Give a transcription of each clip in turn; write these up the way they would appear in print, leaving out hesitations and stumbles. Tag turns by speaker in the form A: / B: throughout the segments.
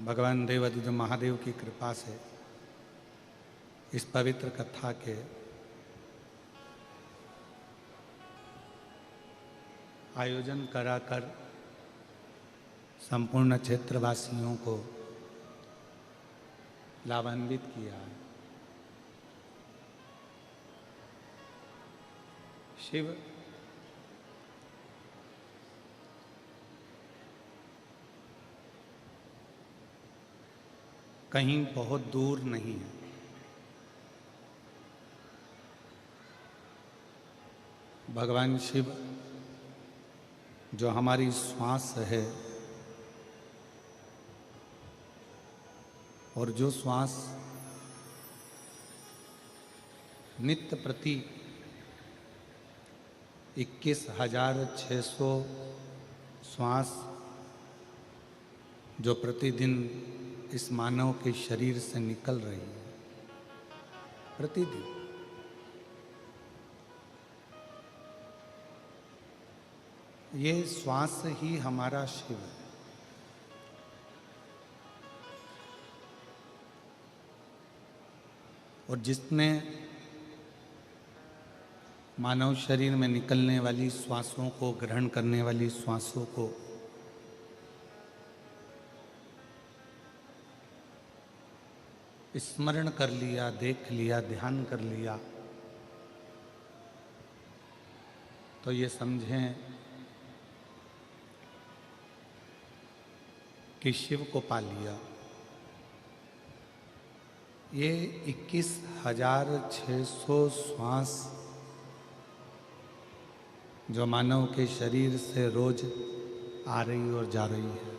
A: भगवान देवाधिदेव महादेव की कृपा से इस पवित्र कथा के आयोजन कराकर संपूर्ण क्षेत्रवासियों को लाभान्वित किया है। शिव कहीं बहुत दूर नहीं है। भगवान शिव जो हमारी श्वास है और जो श्वास नित्य प्रति 21,600 श्वास जो प्रतिदिन इस मानव के शरीर से निकल रही है, प्रतिदिन ये श्वास ही हमारा शिव है। और जिसने मानव शरीर में निकलने वाली श्वासों को, ग्रहण करने वाली श्वासों को स्मरण कर लिया, देख लिया, ध्यान कर लिया, तो ये समझें कि शिव को पा लिया। ये 21,600 श्वास जो मानव के शरीर से रोज आ रही और जा रही है,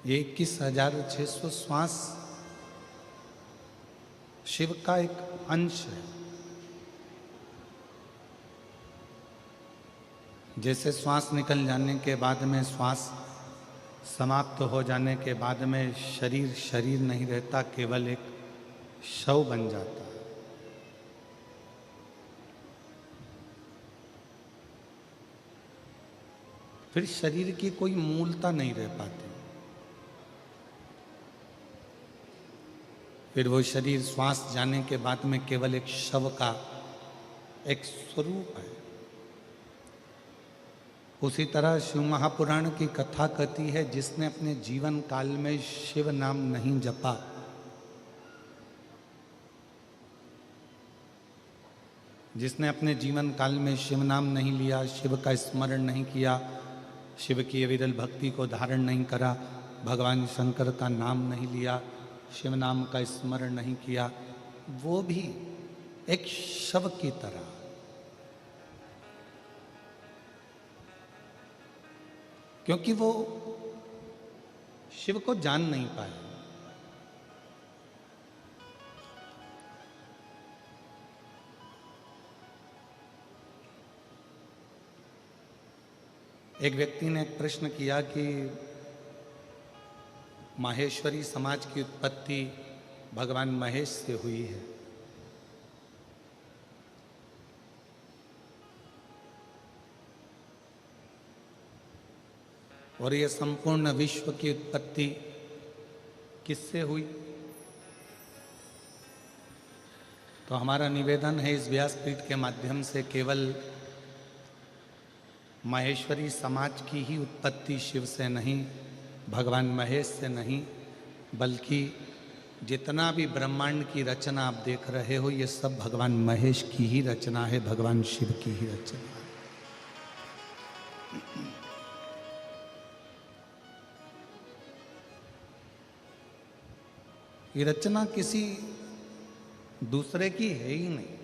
A: ये 21,600 श्वास शिव का एक अंश है। जैसे श्वास निकल जाने के बाद में, श्वास समाप्त हो जाने के बाद में शरीर नहीं रहता, केवल एक शव बन जाता है। फिर शरीर की कोई मूलता नहीं रह पाती। फिर वो शरीर श्वास जाने के बाद में केवल एक शव का एक स्वरूप है। उसी तरह शिव महापुराण की कथा कहती है, जिसने अपने जीवन काल में शिव नाम नहीं जपा, जिसने अपने जीवन काल में शिव नाम नहीं लिया, शिव का स्मरण नहीं किया, शिव की अविरल भक्ति को धारण नहीं करा, भगवान शंकर का नाम नहीं लिया, शिव नाम का स्मरण नहीं किया, वो भी एक शव की तरह। क्योंकि वो शिव को जान नहीं पाए। एक व्यक्ति ने एक प्रश्न किया कि माहेश्वरी समाज की उत्पत्ति भगवान महेश से हुई है, और ये संपूर्ण विश्व की उत्पत्ति किससे हुई? तो हमारा निवेदन है इस व्यासपीठ के माध्यम से, केवल माहेश्वरी समाज की ही उत्पत्ति शिव से नहीं, भगवान महेश से नहीं, बल्कि जितना भी ब्रह्मांड की रचना आप देख रहे हो, ये सब भगवान महेश की ही रचना है, भगवान शिव की ही रचना है। ये रचना किसी दूसरे की है ही नहीं।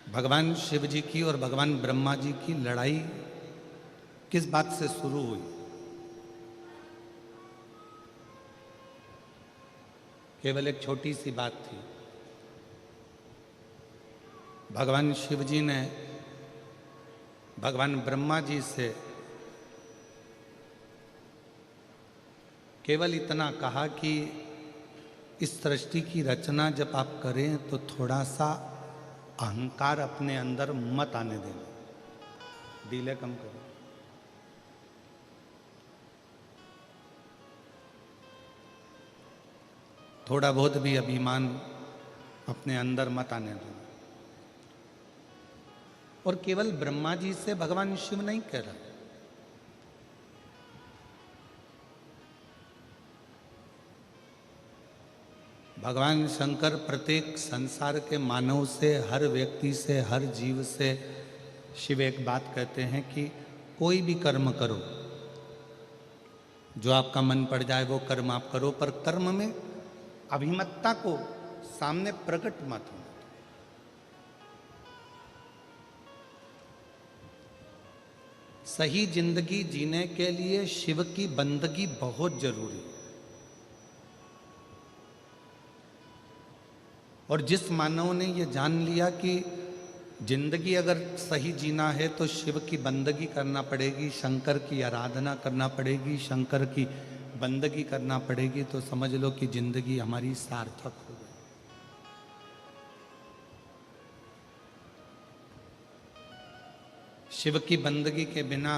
A: भगवान शिव जी की और भगवान ब्रह्मा जी की लड़ाई किस बात से शुरू हुई? केवल एक छोटी सी बात थी। भगवान शिव जी ने भगवान ब्रह्मा जी से केवल इतना कहा कि इस सृष्टि की रचना जब आप करें तो थोड़ा सा अहंकार अपने अंदर मत आने देना, डीले कम करो। थोड़ा बहुत भी अभिमान अपने अंदर मत आने देना। और केवल ब्रह्मा जी से भगवान शिव नहीं कह रहा, भगवान शंकर प्रत्येक संसार के मानव से, हर व्यक्ति से, हर जीव से शिव एक बात कहते हैं कि कोई भी कर्म करो, जो आपका मन पड़ जाए वो कर्म आप करो, पर कर्म में अभिमतता को सामने प्रकट मत हो। सही जिंदगी जीने के लिए शिव की बंदगी बहुत जरूरी है। और जिस मानव ने ये जान लिया कि जिंदगी अगर सही जीना है तो शिव की बंदगी करना पड़ेगी, शंकर की आराधना करना पड़ेगी, शंकर की बंदगी करना पड़ेगी, तो समझ लो कि जिंदगी हमारी सार्थक हो गई। शिव की बंदगी के बिना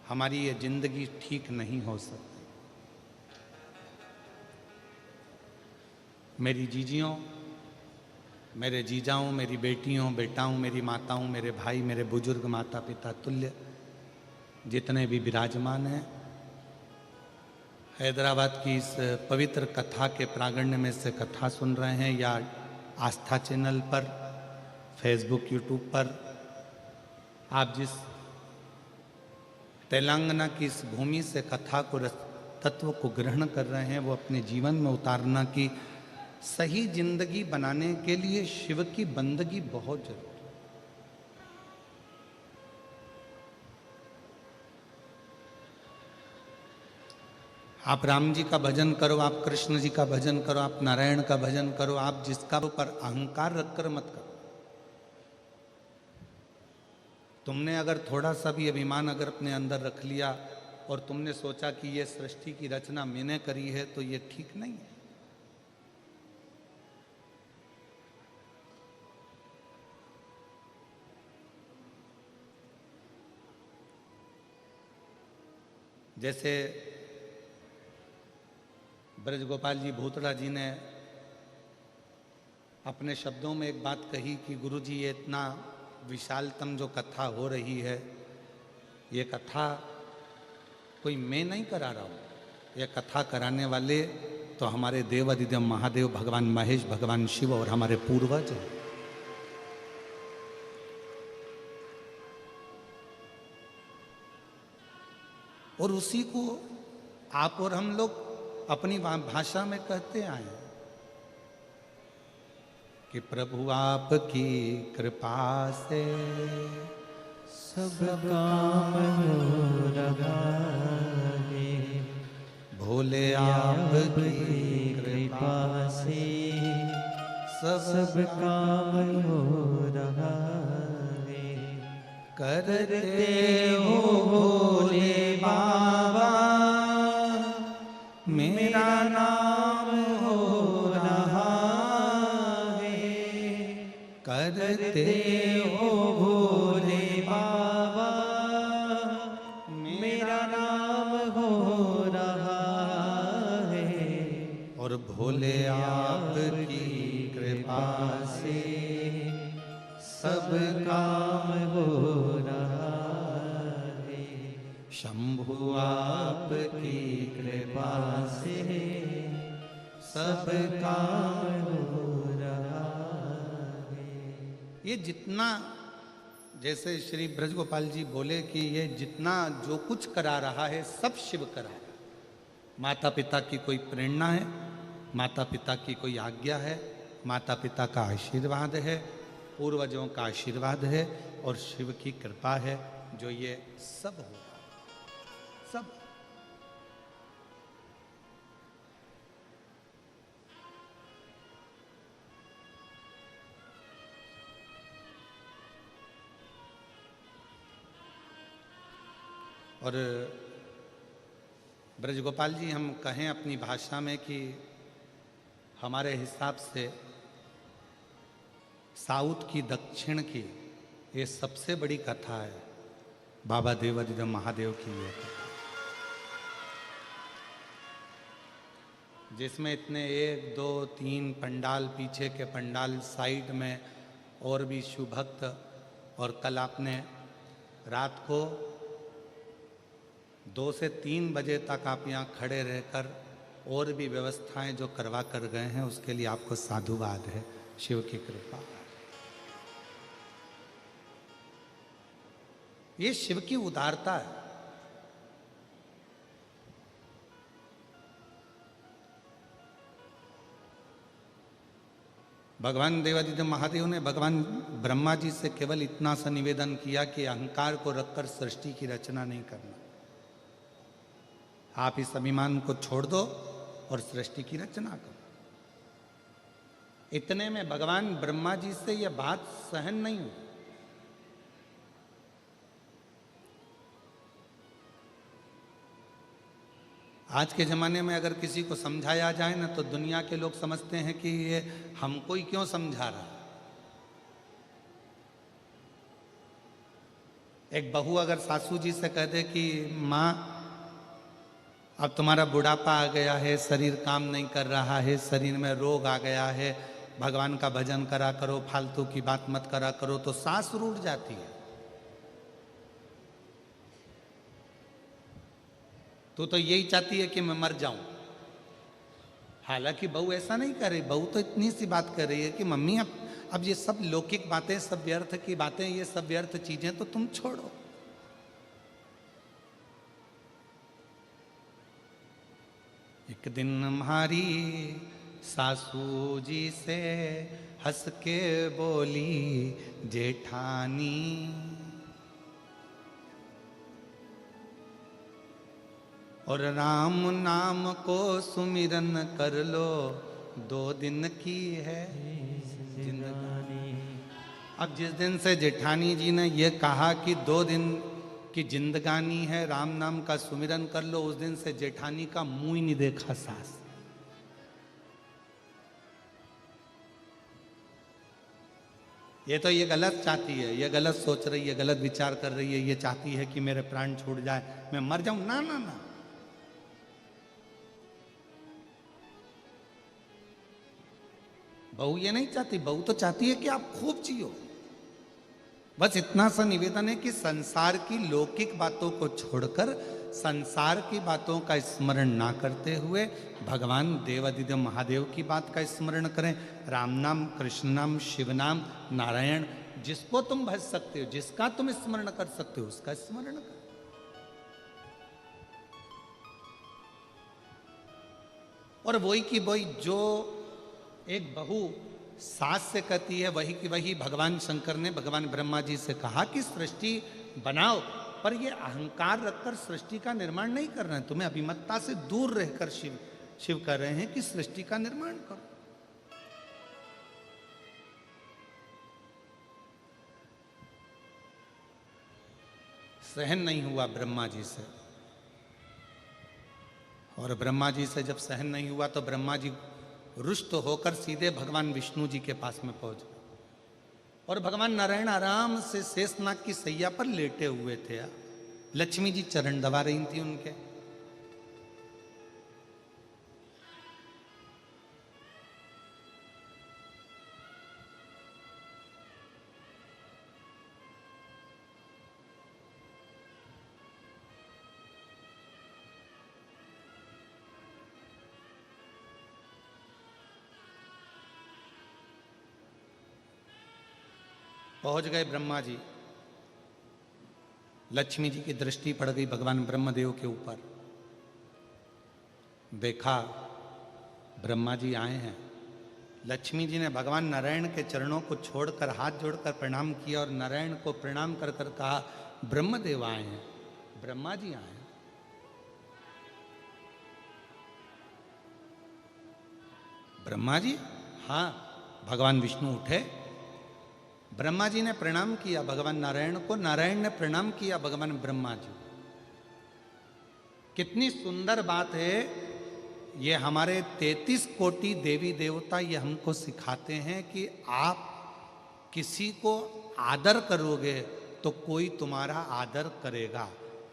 A: हमारी ये जिंदगी ठीक नहीं हो सकती। मेरी जीजियों, मेरे जीजाओं, मेरी बेटियों, बेटाओं, मेरी माताओं, मेरे भाई, मेरे बुजुर्ग माता पिता तुल्य जितने भी विराजमान हैं, हैदराबाद की इस पवित्र कथा के प्रांगण में से कथा सुन रहे हैं या आस्था चैनल पर, फेसबुक, यूट्यूब पर, आप जिस तेलंगाना की इस भूमि से कथा को, तत्व को ग्रहण कर रहे हैं, वो अपने जीवन में उतारना कि सही जिंदगी बनाने के लिए शिव की बंदगी बहुत जरूरी है। आप राम जी का भजन करो, आप कृष्ण जी का भजन करो, आप नारायण का भजन करो, आप जिसका ऊपर अहंकार रखकर मत करो। तुमने अगर थोड़ा सा भी अभिमान अगर अपने अंदर रख लिया और तुमने सोचा कि ये सृष्टि की रचना मैंने करी है, तो ये ठीक नहीं है। जैसे ब्रजगोपाल जी भूतड़ा जी ने अपने शब्दों में एक बात कही कि गुरु जी, ये इतना विशालतम जो कथा हो रही है, ये कथा कोई मैं नहीं करा रहा हूँ, ये कथा कराने वाले तो हमारे देव अधिदेव महादेव भगवान महेश, भगवान शिव और हमारे पूर्वज हैं। और उसी को आप और हम लोग अपनी भाषा में कहते आए हैं कि प्रभु आपकी कृपा से
B: सब काम हो रहा है,
A: भोले आपकी कृपा
B: से
A: सब
B: काम हो रहा है।
A: करते हो भोले बाबा, मेरा नाम हो रहा है। करते हो भोले बाबा,
B: मेरा नाम हो रहा है।
A: और भोले आपकी कृपा से सब
B: काम हो रहा है।
A: शंभु आपकी कृपा से सब काम
B: हो रहा है।
A: ये जितना, जैसे श्री ब्रजगोपाल जी बोले कि ये जितना जो कुछ करा रहा है सब शिव करा रहा है। माता पिता की कोई प्रेरणा है, माता पिता की कोई आज्ञा है, माता पिता का आशीर्वाद है, पूर्वजों का आशीर्वाद है और शिव की कृपा है, जो ये सब हो रहा है, सब। और ब्रजगोपाल जी, हम कहें अपनी भाषा में कि हमारे हिसाब से साउथ की, दक्षिण की ये सबसे बड़ी कथा है बाबा देवादिदेव महादेव की ये कथा, जिसमें इतने 1, 2, 3 पंडाल, पीछे के पंडाल, साइड में और भी शिव भक्त। और कल आपने रात को 2 से 3 बजे तक आप यहाँ खड़े रहकर और भी व्यवस्थाएं जो करवा कर गए हैं, उसके लिए आपको साधुवाद है, शिव की कृपा। ये शिव की उदारता है। भगवान देवादिदेव महादेव ने भगवान ब्रह्मा जी से केवल इतना सा निवेदन किया कि अहंकार को रखकर सृष्टि की रचना नहीं करना, आप इस अभिमान को छोड़ दो और सृष्टि की रचना करो। इतने में भगवान ब्रह्मा जी से यह बात सहन नहीं हुई। आज के ज़माने में अगर किसी को समझाया जाए ना, तो दुनिया के लोग समझते हैं कि ये हमको ही क्यों समझा रहा है। एक बहू अगर सासू जी से कह दे कि माँ अब तुम्हारा बुढ़ापा आ गया है, शरीर काम नहीं कर रहा है, शरीर में रोग आ गया है, भगवान का भजन करा करो, फालतू की बात मत करा करो, तो सांस रूठ जाती है। तो यही चाहती है कि मैं मर जाऊं। हालांकि बहू ऐसा नहीं कर रही, बहू तो इतनी सी बात कर रही है कि मम्मी अब ये सब लौकिक बातें, सब व्यर्थ की बातें, ये सब व्यर्थ चीजें तो तुम छोड़ो। एक दिन हमारी सासू जी से हंस के बोली जेठानी, और राम नाम को सुमिरन कर लो, 2 दिन की है जिंदगानी। अब जिस दिन से जेठानी जी ने ये कहा कि 2 दिन की जिंदगानी है, राम नाम का सुमिरन कर लो, उस दिन से जेठानी का मुंह ही नहीं देखा सास। ये तो ये गलत चाहती है, ये गलत सोच रही है, गलत विचार कर रही है, ये चाहती है कि मेरे प्राण छूट जाए, मैं मर जाऊं। ना ना ना, बहू ये नहीं चाहती, बहू तो चाहती है कि आप खूब जियो। बस इतना सा निवेदन है कि संसार की लौकिक बातों को छोड़कर, संसार की बातों का स्मरण ना करते हुए भगवान देवादिदेव महादेव की बात का स्मरण करें। राम नाम, कृष्ण नाम, शिव नाम, नारायण, जिसको तुम भज सकते हो, जिसका तुम स्मरण कर सकते हो, उसका स्मरण करो। और वही की वही जो एक बहू सास से कहती है, वही की वही भगवान शंकर ने भगवान ब्रह्मा जी से कहा कि सृष्टि बनाओ, पर ये अहंकार रखकर सृष्टि का निर्माण नहीं करना है। तुम्हें अभिमतता से दूर रहकर शिव कह रहे हैं कि सृष्टि का निर्माण करो। सहन नहीं हुआ ब्रह्मा जी से, और ब्रह्मा जी से जब सहन नहीं हुआ तो ब्रह्मा जी रुष्ट होकर सीधे भगवान विष्णु जी के पास में पहुंच गए। और भगवान नारायण आराम से शेषनाग की सैया पर लेटे हुए थे। लक्ष्मी जी चरण दबा रही थी उनके। पहुंच गए ब्रह्मा जी। लक्ष्मी जी की दृष्टि पड़ गई भगवान ब्रह्मदेव के ऊपर। देखा ब्रह्मा जी आए हैं। लक्ष्मी जी ने भगवान नारायण के चरणों को छोड़कर हाथ जोड़कर प्रणाम किया और नारायण को प्रणाम कर कर कहा, ब्रह्मदेव आए हैं, ब्रह्मा जी आए हैं। ब्रह्मा जी? हाँ। भगवान विष्णु उठे, ब्रह्मा जी ने प्रणाम किया भगवान नारायण को, नारायण ने प्रणाम किया भगवान ब्रह्मा जी। कितनी सुंदर बात है। ये हमारे 33 कोटि देवी देवता ये हमको सिखाते हैं कि आप किसी को आदर करोगे तो कोई तुम्हारा आदर करेगा।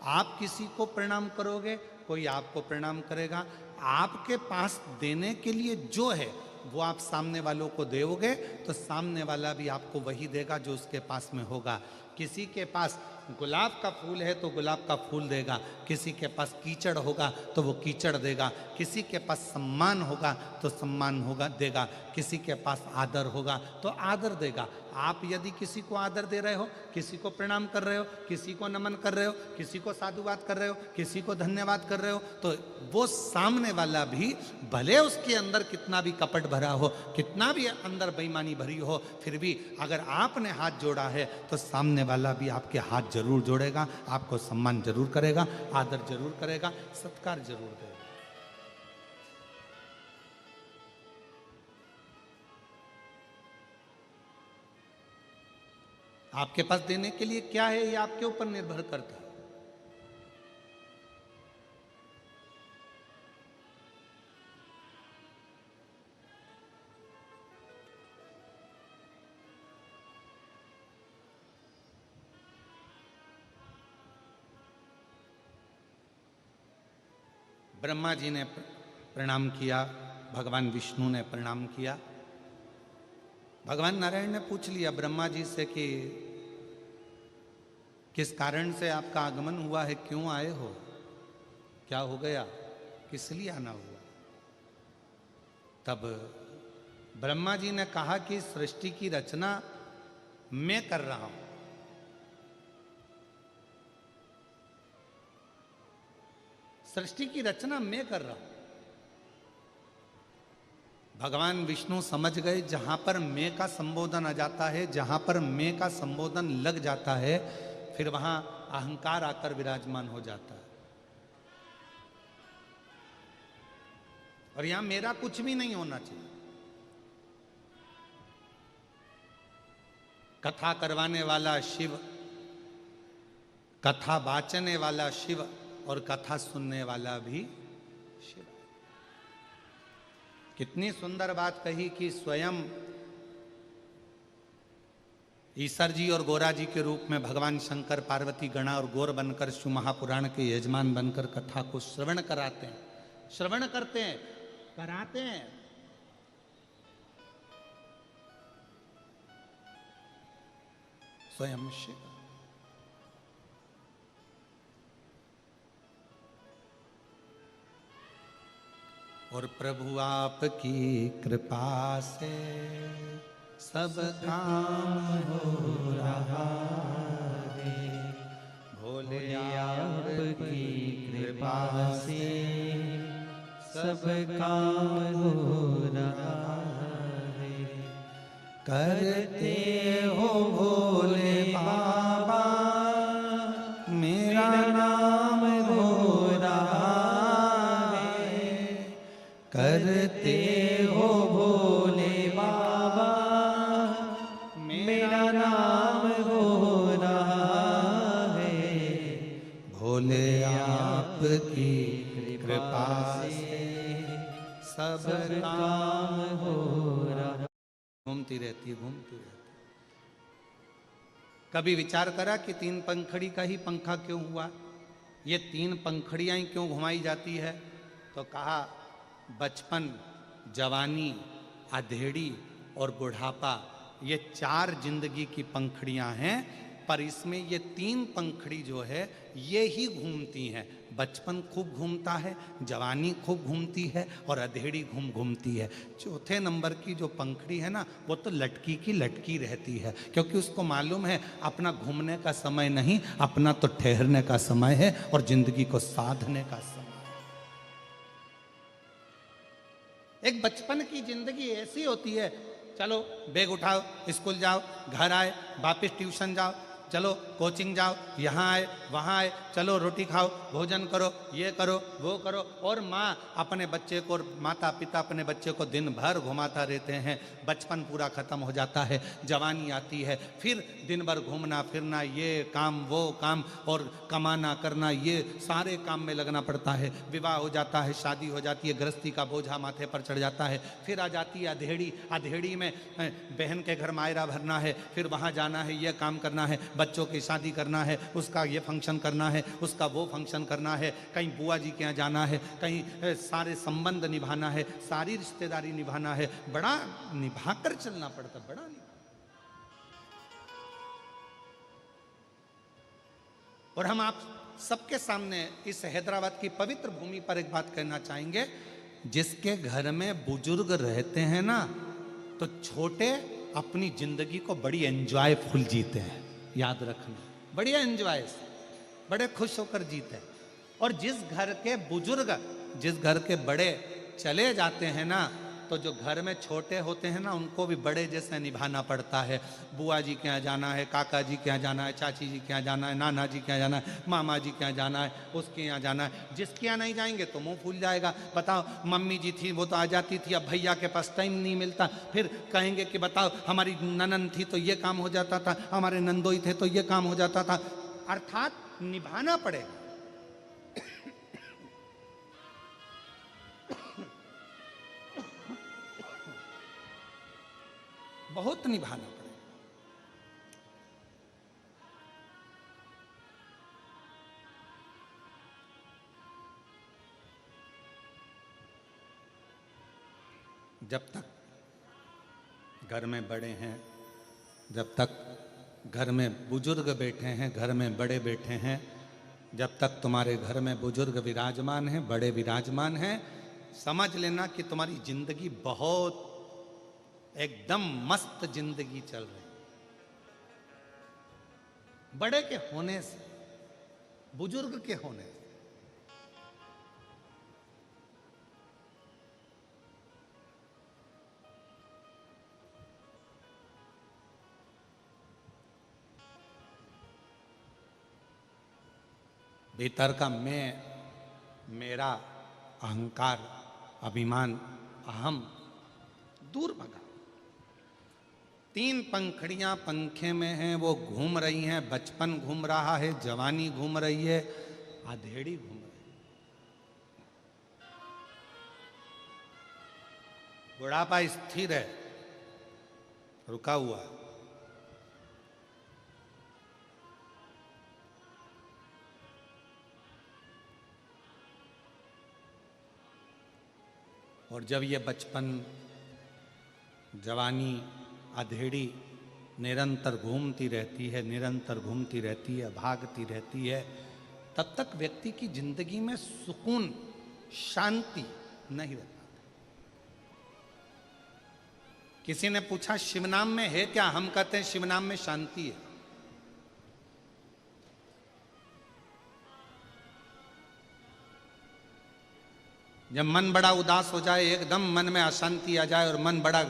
A: आप किसी को प्रणाम करोगे, कोई आपको प्रणाम करेगा। आपके पास देने के लिए जो है वो आप सामने वालों को दोगे तो सामने वाला भी आपको वही देगा जो उसके पास में होगा। किसी के पास गुलाब का फूल है तो गुलाब का फूल देगा, किसी के पास कीचड़ होगा तो वो कीचड़ देगा, किसी के पास सम्मान होगा तो सम्मान होगा देगा, किसी के पास आदर होगा तो आदर देगा। आप यदि किसी को आदर दे रहे हो, किसी को प्रणाम कर रहे हो, किसी को नमन कर रहे हो, किसी को साधुवाद कर रहे हो, किसी को धन्यवाद कर रहे हो, तो वो सामने वाला भी भले उसके अंदर कितना भी कपट भरा हो, कितना भी अंदर बेईमानी भरी हो, फिर भी अगर आपने हाथ जोड़ा है तो सामने वाला भी आपके हाथ जरूर जोड़ेगा, आपको सम्मान जरूर करेगा, आदर जरूर करेगा, सत्कार जरूर देगा। आपके पास देने के लिए क्या है ये आपके ऊपर निर्भर करता है। ब्रह्मा जी ने प्रणाम किया, भगवान विष्णु ने प्रणाम किया। भगवान नारायण ने पूछ लिया ब्रह्मा जी से कि किस कारण से आपका आगमन हुआ है, क्यों आए हो, क्या हो गया, किस लिए आना हुआ। तब ब्रह्मा जी ने कहा कि सृष्टि की रचना मैं कर रहा हूं। सृष्टि की रचना मैं कर रहा हूं। भगवान विष्णु समझ गए जहां पर मैं का संबोधन आ जाता है, जहां पर मैं का संबोधन लग जाता है, फिर वहां अहंकार आकर विराजमान हो जाता है। और यहां मेरा कुछ भी नहीं होना चाहिए। कथा करवाने वाला शिव, कथा बाचने वाला शिव और कथा सुनने वाला भी शिव। कितनी सुंदर बात कही कि स्वयं ईश्वर जी और गोरा जी के रूप में भगवान शंकर पार्वती गणा और गौर बनकर शिव महापुराण के यजमान बनकर कथा को श्रवण कराते हैं, श्रवण करते हैं, कराते हैं। स्वयं शिव। और प्रभु आपकी कृपा से सब काम हो रहा है। भोले
B: आपकी कृपा से सब काम हो रहा है।
A: करते हो भोले बाबा मेरा नाम हो रहा है। करते हो भोले बाबा
B: मेरा नाम हो रहा है।
A: भोले आपकी कृपा से सब
B: काम हो रहा।
A: घूमती रहती है, घूमती रहती। कभी विचार करा कि तीन पंखड़ी का ही पंखा क्यों हुआ, ये तीन पंखड़ियां ही क्यों घुमाई जाती है। तो कहा बचपन, जवानी, अधेड़ी और बुढ़ापा, ये चार जिंदगी की पंखड़ियां हैं, पर इसमें ये तीन पंखड़ी जो है ये ही घूमती हैं। बचपन खूब घूमता है, जवानी खूब घूमती है और अधेड़ी घूमती है। चौथे नंबर की जो पंखड़ी है ना, वो तो लटकी की लटकी रहती है, क्योंकि उसको मालूम है अपना घूमने का समय नहीं, अपना तो ठहरने का समय है और जिंदगी को साधने का समय। एक बचपन की जिंदगी ऐसी होती है, चलो बैग उठाओ, स्कूल जाओ, घर आए, वापस ट्यूशन जाओ, चलो कोचिंग जाओ, यहाँ आए वहाँ आए, चलो रोटी खाओ, भोजन करो, ये करो वो करो। और माँ अपने बच्चे को, माता पिता अपने बच्चे को दिन भर घुमाता रहते हैं। बचपन पूरा खत्म हो जाता है, जवानी आती है, फिर दिन भर घूमना फिरना, ये काम वो काम, और कमाना करना, ये सारे काम में लगना पड़ता है। विवाह हो जाता है, शादी हो जाती है, गृहस्थी का बोझा माथे पर चढ़ जाता है। फिर आ जाती है अधेड़ी, अधेड़ी में बहन के घर मायरा भरना है, फिर वहाँ जाना है, ये काम करना है, बच्चों की शादी करना है, उसका ये फंक्शन करना है, उसका वो फंक्शन करना है, कहीं बुआ जी के यहाँ जाना है, कहीं सारे संबंध निभाना है, सारी रिश्तेदारी निभाना है। बड़ा निभाकर चलना पड़ता, बड़ा और हम आप सबके सामने इस हैदराबाद की पवित्र भूमि पर एक बात कहना चाहेंगे, जिसके घर में बुजुर्ग रहते हैं ना, तो छोटे अपनी जिंदगी को बड़ी एंजॉयफुल जीते हैं। याद रखना, बढ़िया एंजॉय से, बड़े खुश होकर जीते हैं। और जिस घर के बुजुर्ग, जिस घर के बड़े चले जाते हैं ना, तो जो घर में छोटे होते हैं ना, उनको भी बड़े जैसे निभाना पड़ता है। बुआ जी के यहाँ जाना है, काका जी के यहाँ जाना है, चाची जी के यहाँ जाना है, नाना जी के यहाँ जाना है, मामा जी के यहाँ जाना है, उसके यहाँ जाना है। जिसके यहाँ नहीं जाएंगे तो मुंह फूल जाएगा। बताओ, मम्मी जी थी वो तो आ जाती थी, अब भैया के पास टाइम नहीं मिलता। फिर कहेंगे कि बताओ हमारी ननन थी तो ये काम हो जाता था, हमारे नंदोई थे तो ये काम हो जाता था। अर्थात निभाना पड़ेगा। बहुत निभाना पड़ेगा। जब तक घर में बड़े हैं, जब तक घर में बुजुर्ग बैठे हैं, घर में बड़े बैठे हैं, जब तक तुम्हारे घर में बुजुर्ग विराजमान हैं, बड़े विराजमान हैं, समझ लेना कि तुम्हारी जिंदगी बहुत एकदम मस्त जिंदगी चल रही। बड़े के होने से, बुजुर्ग के होने से। भीतर का मैं, मेरा, अहंकार, अभिमान, अहम दूर भगा। 3 पंखड़ियां पंखे में हैं, वो घूम रही हैं। बचपन घूम रहा है, जवानी घूम रही है, अधेड़ी घूम रही है, बुढ़ापा स्थिर है, रुका हुआ। और जब ये बचपन, जवानी, अधेड़ी निरंतर घूमती रहती है, निरंतर घूमती रहती है, भागती रहती है, तब तक व्यक्ति की जिंदगी में सुकून, शांति नहीं रहता। किसी ने पूछा शिवनाम में है क्या? हम कहते हैं शिवनाम में शांति है। जब मन बड़ा उदास हो जाए, एकदम मन में अशांति आ जाए और मन बड़ा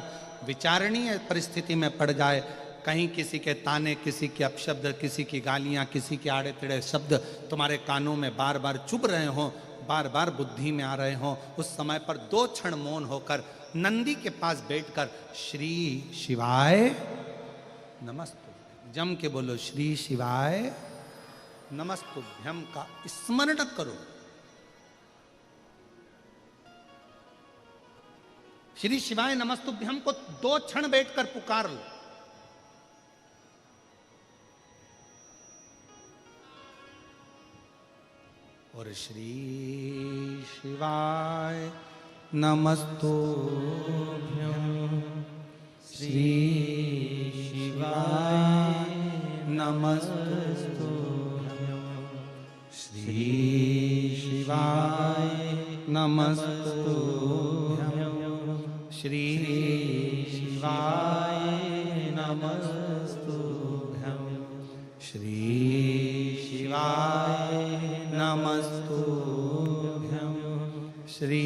A: विचारणीय परिस्थिति में पड़ जाए, कहीं किसी के ताने, किसी के अपशब्द, किसी की गालियां, किसी के आड़े टेढ़े शब्द तुम्हारे कानों में बार बार चुभ रहे हों, बार बार बुद्धि में आ रहे हों, उस समय पर 2 क्षण मौन होकर नंदी के पास बैठकर श्री शिवाय नमस्तुभ्यम, जम के बोलो श्री शिवाय नमस्तुभ्यम का स्मरण करो। श्री शिवाय नमस्तुभ्यम को 2 क्षण बैठकर पुकार लो। और श्री शिवाय नमस्तुभ्यम, श्री शिवाय नमस्तुभ्यम, श्री शिवाय नमस्तुभ्यम, श्री शिवाय नमस्तुभ्यम, श्री शिवाय नमस्तुभ्यम, श्री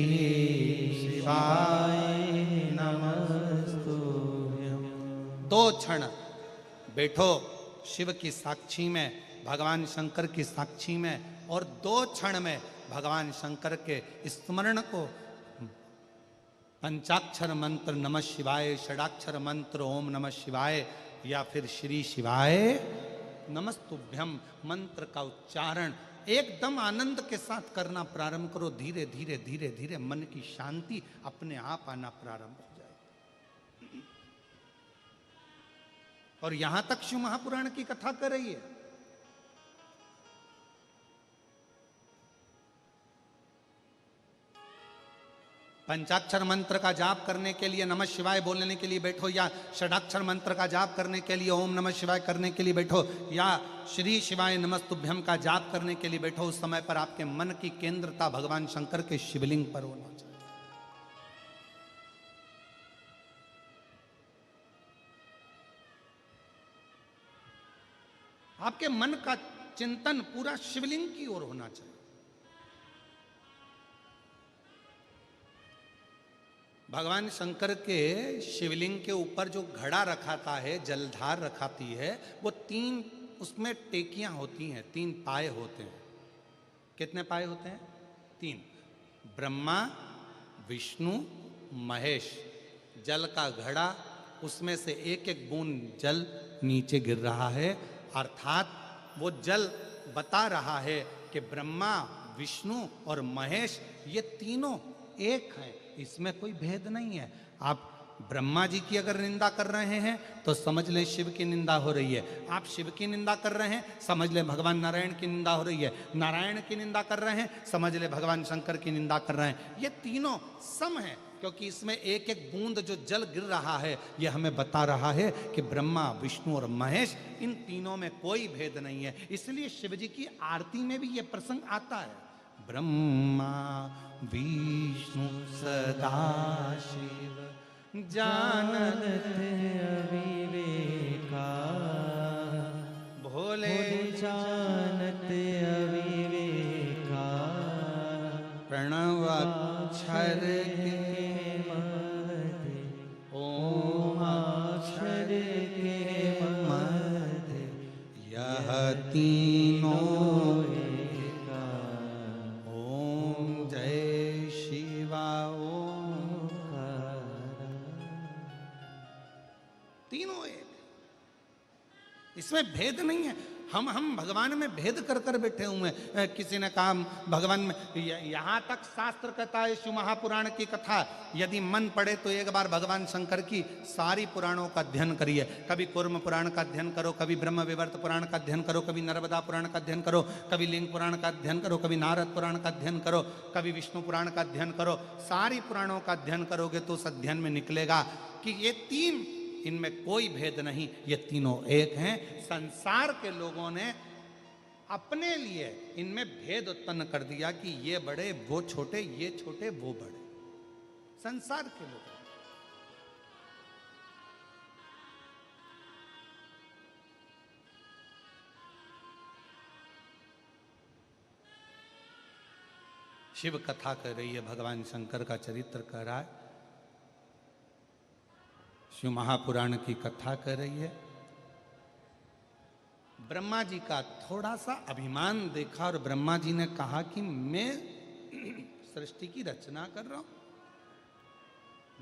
A: शिवाय नमस्तुभ्यम। 2 क्षण बैठो, शिव की साक्षी में, भगवान शंकर की साक्षी में और 2 क्षण में भगवान शंकर के स्मरण को पंचाक्षर मंत्र नमः शिवाय, षडाक्षर मंत्र ओम नमः शिवाय या फिर श्री शिवाय नमस्तुभ्यम मंत्र का उच्चारण एकदम आनंद के साथ करना प्रारंभ करो। धीरे धीरे धीरे धीरे मन की शांति अपने आप आना प्रारंभ हो जाए। और यहां तक शिव महापुराण की कथा कर रही है। पंचाक्षर मंत्र का जाप करने के लिए नमः शिवाय बोलने के लिए बैठो, या षडाक्षर मंत्र का जाप करने के लिए ओम नमः शिवाय करने के लिए बैठो, या श्री शिवाय नमस्तुभ्यम का जाप करने के लिए बैठो, उस समय पर आपके मन की केंद्रता भगवान शंकर के शिवलिंग पर होना चाहिए। आपके मन का चिंतन पूरा शिवलिंग की ओर होना चाहिए। भगवान शंकर के शिवलिंग के ऊपर जो घड़ा रखाता है, जलधार रखाती है, वो 3 उसमें टेकियां होती हैं, 3 पाए होते हैं। कितने पाए होते हैं? 3। ब्रह्मा, विष्णु, महेश। जल का घड़ा, उसमें से एक एक बूंद जल नीचे गिर रहा है, अर्थात वो जल बता रहा है कि ब्रह्मा, विष्णु और महेश ये तीनों एक हैं, इसमें कोई भेद नहीं है। आप ब्रह्मा जी की अगर निंदा कर रहे हैं तो समझ लें शिव की निंदा हो रही है। आप शिव की निंदा कर रहे हैं, समझ लें भगवान नारायण की निंदा हो रही है। नारायण की निंदा कर रहे हैं, समझ लें भगवान शंकर की निंदा कर रहे हैं। ये तीनों सम हैं, क्योंकि इसमें एक एक बूंद जो जल गिर रहा है ये हमें बता रहा है कि ब्रह्मा, विष्णु और महेश, इन तीनों में कोई भेद नहीं है। इसलिए शिव जी की आरती में भी ये प्रसंग आता है। ब्रह्मा विष्णु सदा शिव जानत
B: अविवेका,
A: भोले
B: जानत अविवेका,
A: प्रणव अक्षर के
B: मध्य
A: ओम
B: अक्षर के मध्य
A: यह तीनों
B: एका,
A: ओम जय शिवा ओम। तीनों एक, इसमें भेद नहीं है। हम भगवान में भेद कर कर बैठे हुए हैं। किसी ने कहा भगवान में, यहां तक शास्त्र कहता है शिव महापुराण की कथा यदि मन पड़े तो एक बार भगवान शंकर की सारी पुराणों का अध्ययन करिए। कभी कूर्म पुराण का अध्ययन करो, कभी ब्रह्म विवर्त पुराण का अध्ययन करो, कभी नर्मदा पुराण का अध्ययन करो, कभी लिंग पुराण का अध्ययन करो, कभी नारद पुराण का अध्ययन करो, कभी विष्णु पुराण का अध्ययन करो। सारी पुराणों का अध्ययन करोगे तो उस अध्ययन में निकलेगा कि ये 3, इनमें कोई भेद नहीं, ये तीनों एक हैं। संसार के लोगों ने अपने लिए इनमें भेद उत्पन्न कर दिया कि ये बड़े वो छोटे, ये छोटे वो बड़े। संसार के लोग शिव कथा कर रही है, भगवान शंकर का चरित्र कह रहा है, शिव महापुराण की कथा कर रही है। ब्रह्मा जी का थोड़ा सा अभिमान देखा और ब्रह्मा जी ने कहा कि मैं सृष्टि की रचना कर रहा हूं।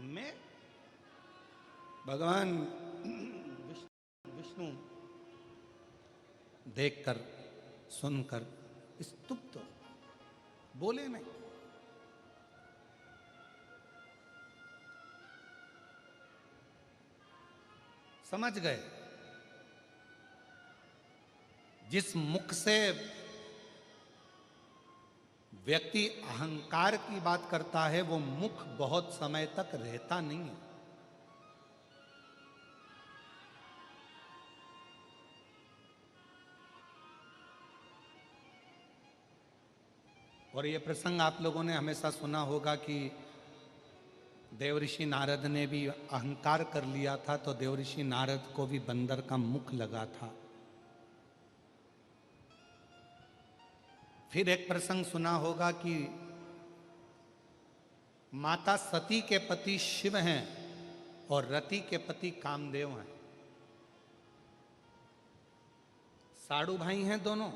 A: मैं भगवान विष्णु देखकर सुनकर स्तुप्त बोले नहीं। समझ गए जिस मुख से व्यक्ति अहंकार की बात करता है वो मुख बहुत समय तक रहता नहीं है। और ये प्रसंग आप लोगों ने हमेशा सुना होगा कि देवऋषि नारद ने भी अहंकार कर लिया था तो देवऋषि नारद को भी बंदर का मुख लगा था। फिर एक प्रसंग सुना होगा कि माता सती के पति शिव हैं और रति के पति कामदेव हैं। साडू भाई हैं दोनों,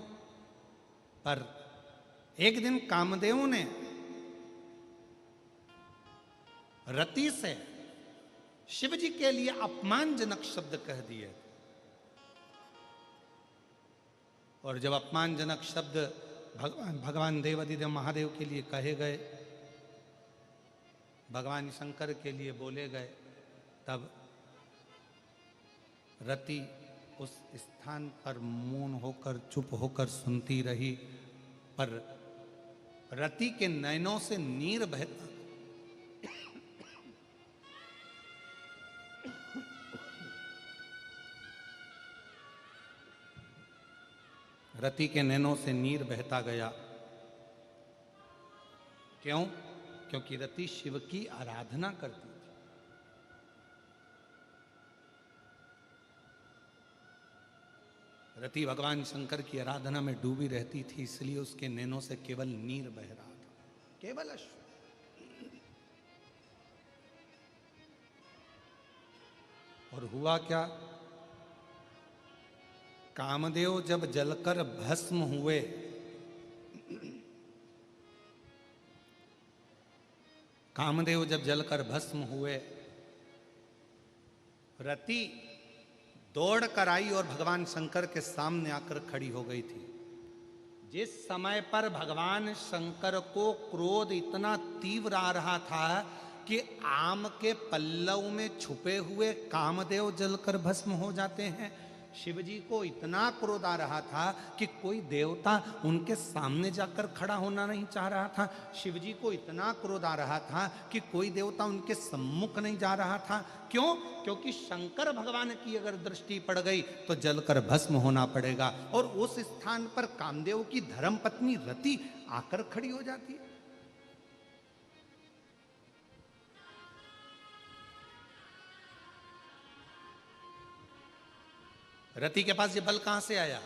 A: पर एक दिन कामदेव ने रति से शिव जी के लिए अपमानजनक शब्द कह दिए। और जब अपमानजनक शब्द भगवान देवाधिदेव महादेव के लिए कहे गए, भगवान शंकर के लिए बोले गए, तब रति उस स्थान पर मौन होकर चुप होकर सुनती रही। पर रति के नयनों से नीर बहता, रति के नैनों से नीर बहता गया। क्यों? क्योंकि रति शिव की आराधना करती थी। रति भगवान शंकर की आराधना में डूबी रहती थी, इसलिए उसके नैनों से केवल नीर बह रहा था, केवल अश्रु। और हुआ क्या? कामदेव जब जलकर भस्म हुए, कामदेव जब जलकर भस्म हुए, रति दौड़ कर आई और भगवान शंकर के सामने आकर खड़ी हो गई थी। जिस समय पर भगवान शंकर को क्रोध इतना तीव्र आ रहा था कि आम के पल्लव में छुपे हुए कामदेव जलकर भस्म हो जाते हैं, शिवजी को इतना क्रोध आ रहा था कि कोई देवता उनके सामने जाकर खड़ा होना नहीं चाह रहा था। शिवजी को इतना क्रोध आ रहा था कि कोई देवता उनके सम्मुख नहीं जा रहा था। क्यों? क्योंकि शंकर भगवान की अगर दृष्टि पड़ गई तो जलकर भस्म होना पड़ेगा। और उस स्थान पर कामदेव की धर्मपत्नी रति आकर खड़ी हो जाती है। रति के पास ये बल कहां से आया?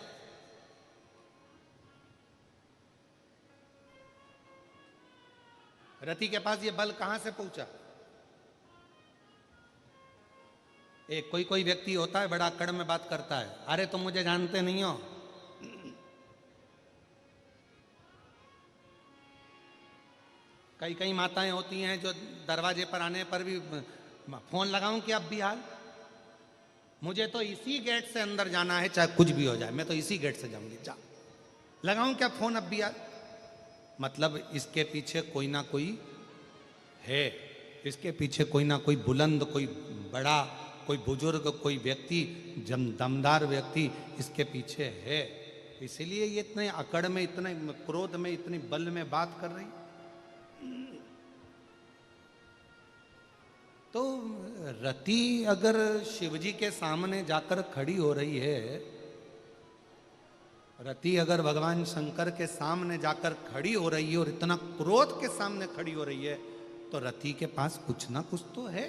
A: रति के पास ये बल कहां से पहुंचा? एक कोई व्यक्ति होता है, बड़ा अकड़ में बात करता है, अरे तुम मुझे जानते नहीं हो। कई माताएं होती हैं जो दरवाजे पर आने पर भी फोन लगाऊं कि अब भी हाल, मुझे तो इसी गेट से अंदर जाना है, चाहे कुछ भी हो जाए, मैं तो इसी गेट से जाऊंगी, जा लगाऊं क्या फोन अब भी यार? मतलब इसके पीछे कोई ना कोई है, इसके पीछे कोई ना कोई बुलंद, कोई बड़ा, कोई बुजुर्ग, कोई व्यक्ति, दमदार व्यक्ति इसके पीछे है। इसीलिए ये इतने अकड़ में, इतने क्रोध में, इतनी बल में बात कर रही। तो रति अगर शिवजी के सामने जाकर खड़ी हो रही है, रति अगर भगवान शंकर के सामने जाकर खड़ी हो रही है और इतना क्रोध के सामने खड़ी हो रही है, तो रति के पास कुछ ना कुछ तो है।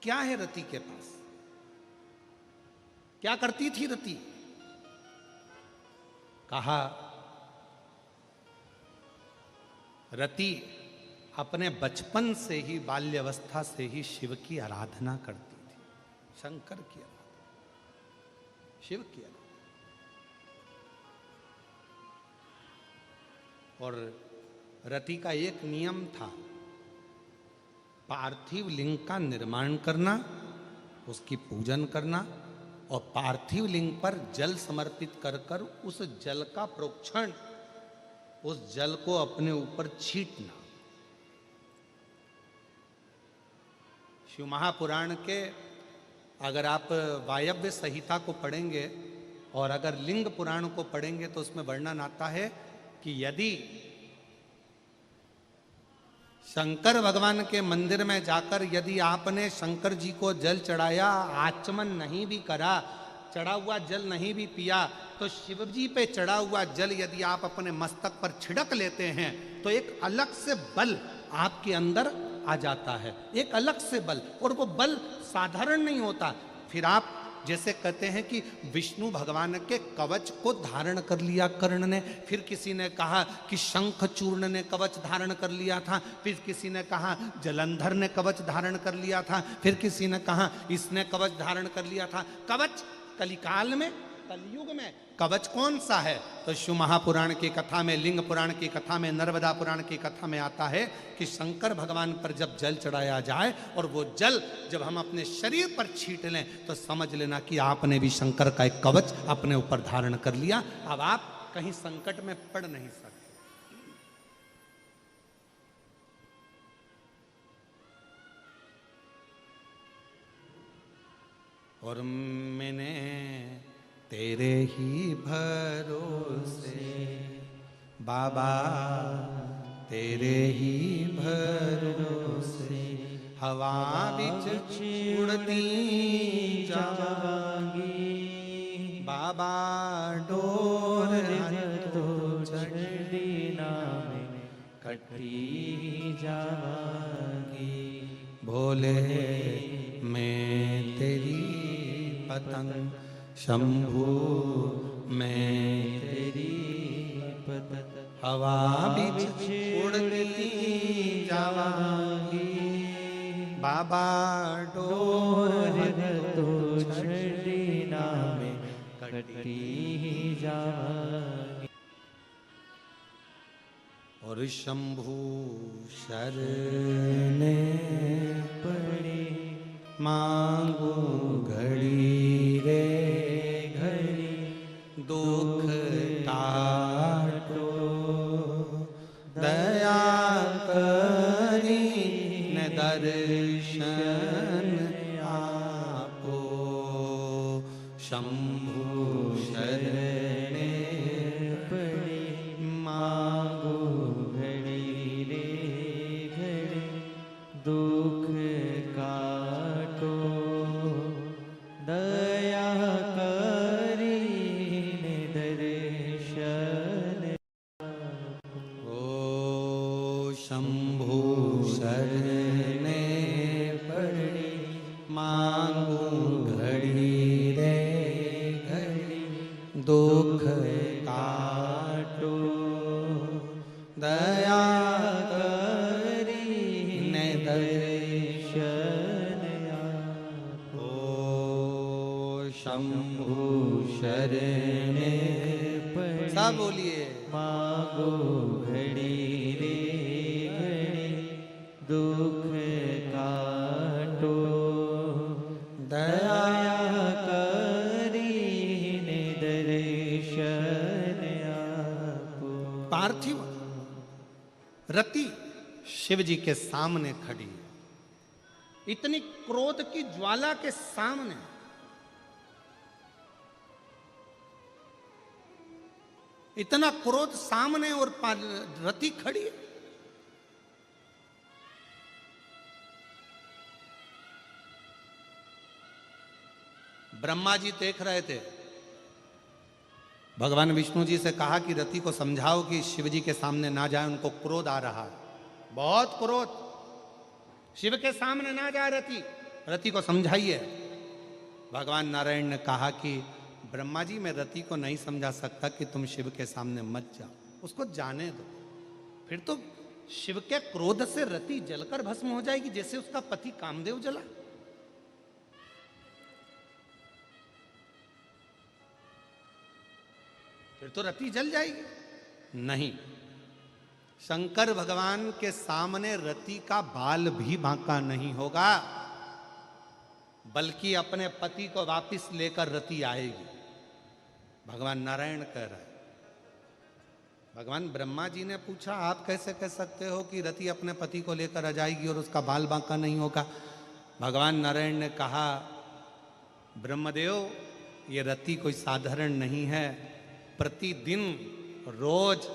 A: क्या है रति के पास? क्या करती थी रति? कहा रति अपने बचपन से ही, बाल्यावस्था से ही शिव की आराधना करती थी, शंकर की आराधना, शिव की आराधना। और रति का एक नियम था, पार्थिव लिंग का निर्माण करना, उसकी पूजन करना और पार्थिव लिंग पर जल समर्पित कर कर उस जल का प्रोक्षण, उस जल को अपने ऊपर छींटना। शिव महापुराण के अगर आप वायव्य संहिता को पढ़ेंगे और अगर लिंग पुराण को पढ़ेंगे तो उसमें वर्णन आता है कि यदि शंकर भगवान के मंदिर में जाकर यदि आपने शंकर जी को जल चढ़ाया, आचमन नहीं भी करा, चढ़ा हुआ जल नहीं भी पिया, तो शिव जी पे चढ़ा हुआ जल यदि आप अपने मस्तक पर छिड़क लेते हैं तो एक अलग से बल आपके अंदर आ जाता है, एक अलग से बल। और वो बल साधारण नहीं होता। फिर आप जैसे कहते हैं कि विष्णु भगवान के कवच को धारण कर लिया कर्ण ने, फिर किसी ने कहा कि शंखचूर्ण ने कवच धारण कर लिया था, फिर किसी ने कहा जलंधर ने कवच धारण कर लिया था, फिर किसी ने कहा इसने कवच धारण कर लिया था। कवच कलिकाल में, कलयुग में कवच कौन सा है? तो शिव महापुराण की कथा में, लिंग पुराण की कथा में, नर्मदा पुराण की कथा में आता है कि शंकर भगवान पर जब जल चढ़ाया जाए और वो जल जब हम अपने शरीर पर छींट लें तो समझ लेना कि आपने भी शंकर का एक कवच अपने ऊपर धारण कर लिया। अब आप कहीं संकट में पड़ नहीं सकते। और मैंने तेरे ही भरोसे बाबा, तेरे ही भरोसे हवा बिच उड़ती जावांगी बाबा, डोर तो
B: चढ़ी नाम कटी जावांगी।
A: भोले मैं तेरी पतंग, शंभू मैं
B: तेरी पतंग
A: हवा बिच उड़ती जावांगी बाबा, डोर
B: तो छड़ी नाम कटी जावांगी।
A: और शंभू शरणे
B: पड़े
A: मांगू घड़ी रे
B: घड़ी,
A: दुख काटो दया करी न दर्शन आपो। शंभु शरणे
B: पड़े
A: मांगू
B: घड़ी रे घड़ी, दुख काटो दया करी ने दर्शन।
A: ओ शंभु शरणे पड़ी मांगू घड़ी रे घड़ी, दुख काटो दया करी ने दर्शन आपो। शंभु शरणे
B: पड़ी
A: सब बोलिए
B: मांगो घड़ी रे घड़ी, दुख काटो
A: दया
B: करी ने दर्शन आपो।
A: पार्थिव रति शिव जी के सामने खड़ी है, इतनी क्रोध की ज्वाला के सामने इतना क्रोध सामने और रति खड़ी है। ब्रह्मा जी देख रहे थे, भगवान विष्णु जी से कहा कि रति को समझाओ कि शिव जी के सामने ना जाए, उनको क्रोध आ रहा है, बहुत क्रोध, शिव के सामने ना जाए रति, रति को समझाइए। भगवान नारायण ने कहा कि ब्रह्मा जी मैं रति को नहीं समझा सकता कि तुम शिव के सामने मत जाओ, उसको जाने दो, फिर तो शिव के क्रोध से रति जलकर भस्म हो जाएगी जैसे उसका पति कामदेव जला। फिर तो रति जल जाएगी। नहीं, शंकर भगवान के सामने रति का बाल भी बांका नहीं होगा, बल्कि अपने पति को वापस लेकर रति आएगी। भगवान नारायण कह रहे हैं। भगवान ब्रह्मा जी ने पूछा आप कैसे कह सकते हो कि रति अपने पति को लेकर आ जाएगी और उसका बाल बांका नहीं होगा? भगवान नारायण ने कहा ब्रह्मदेव ये रति कोई साधारण नहीं है, प्रतिदिन रोज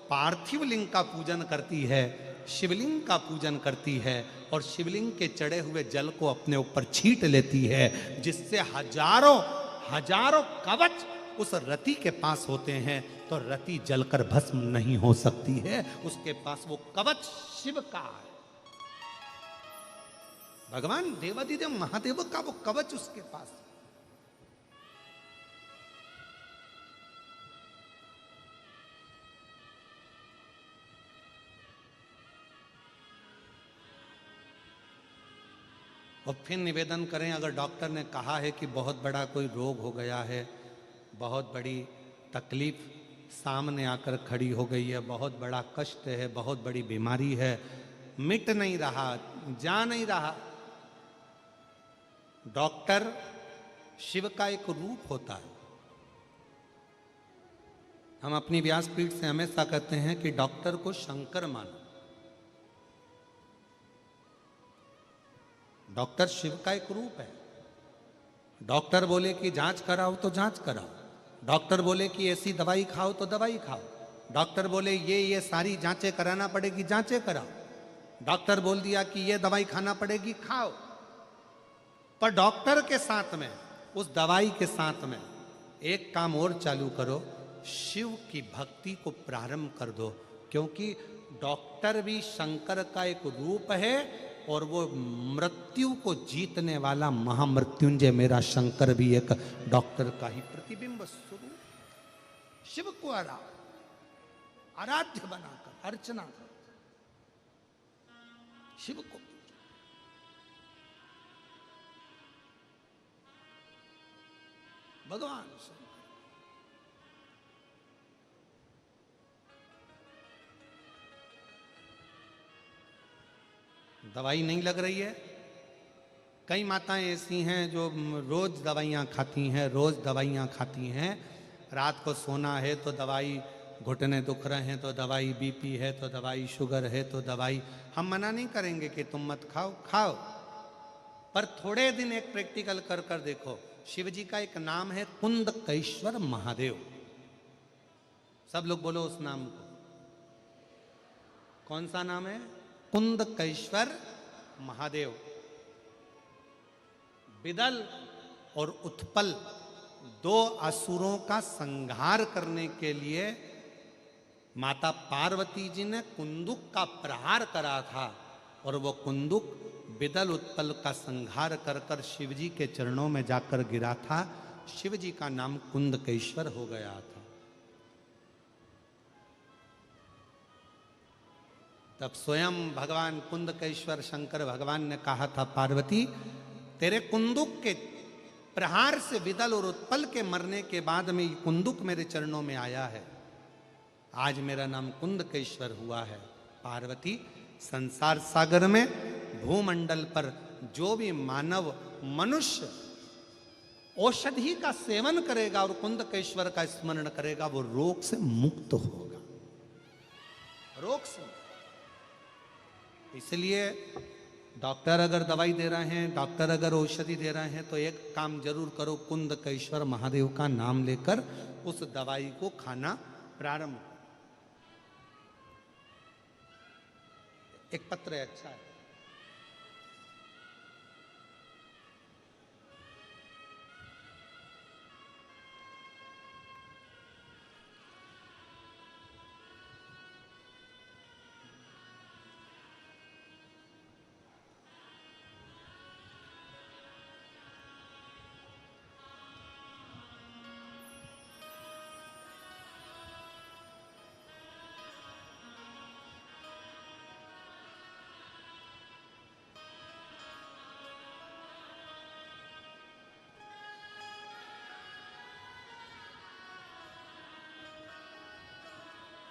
A: पार्थिव लिंग का पूजन करती है, शिवलिंग का पूजन करती है और शिवलिंग के चढ़े हुए जल को अपने ऊपर छींट लेती है, जिससे हजारों हजारों कवच उस रति के पास होते हैं, तो रति जलकर भस्म नहीं हो सकती है, उसके पास वो कवच शिव का है। भगवान देवादिदेव महादेव का वो कवच उसके पास। और फिर निवेदन करें, अगर डॉक्टर ने कहा है कि बहुत बड़ा कोई रोग हो गया है, बहुत बड़ी तकलीफ सामने आकर खड़ी हो गई है, बहुत बड़ा कष्ट है, बहुत बड़ी बीमारी है, मिट नहीं रहा, जा नहीं रहा। डॉक्टर शिव का एक रूप होता है। हम अपनी व्यासपीठ से हमेशा कहते हैं कि डॉक्टर को शंकर मानो। डॉक्टर शिव का एक रूप है। डॉक्टर बोले कि जांच कराओ तो जांच कराओ, डॉक्टर बोले कि ऐसी दवाई खाओ तो दवाई खाओ, डॉक्टर बोले ये सारी जांचें कराना पड़ेगी, जांचें कराओ, डॉक्टर बोल दिया कि ये दवाई खाना पड़ेगी, खाओ। पर डॉक्टर के साथ में, उस दवाई के साथ में एक काम और चालू करो, शिव की भक्ति को प्रारंभ कर दो, क्योंकि डॉक्टर भी शंकर का एक रूप है और वो मृत्यु को जीतने वाला महामृत्युंजय मेरा शंकर भी एक डॉक्टर का ही प्रतिबिंब स्वरूप। शिव को आराध्य बनाकर अर्चना कर, शिव को भगवान शंकर। दवाई नहीं लग रही है। कई माताएं ऐसी हैं जो रोज दवाइयाँ खाती हैं, रोज दवाइयाँ खाती हैं। रात को सोना है तो दवाई, घुटने दुख रहे हैं तो दवाई, बीपी है तो दवाई, शुगर है तो दवाई। हम मना नहीं करेंगे कि तुम मत खाओ, खाओ, पर थोड़े दिन एक प्रैक्टिकल कर कर देखो। शिव जी का एक नाम है कुंदकेश्वर महादेव। सब लोग बोलो उस नाम को। कौन सा नाम है? कुंदकेश्वर महादेव। बिदल और उत्पल दो असुरों का संहार करने के लिए माता पार्वती जी ने कुंदुक का प्रहार करा था, और वो कुंदुक बिदल उत्पल का संहार कर कर शिव जी के चरणों में जाकर गिरा था। शिव जी का नाम कुंदकेश्वर हो गया था। तब स्वयं भगवान कुंदकेश्वर शंकर भगवान ने कहा था, पार्वती तेरे कुंदुक के प्रहार से बिदल और उत्पल के मरने के बाद में ये कुंदुक मेरे चरणों में आया है, आज मेरा नाम कुंदकेश्वर हुआ है। पार्वती, संसार सागर में भूमंडल पर जो भी मानव मनुष्य औषधि का सेवन करेगा और कुंदकेश्वर का स्मरण करेगा, वो रोग से मुक्त होगा, रोग से। इसलिए डॉक्टर अगर दवाई दे रहे हैं, डॉक्टर अगर औषधि दे रहे हैं, तो एक काम जरूर करो, कुंदकेश्वर महादेव का नाम लेकर उस दवाई को खाना प्रारंभ करो। एक पत्र है, अच्छा है।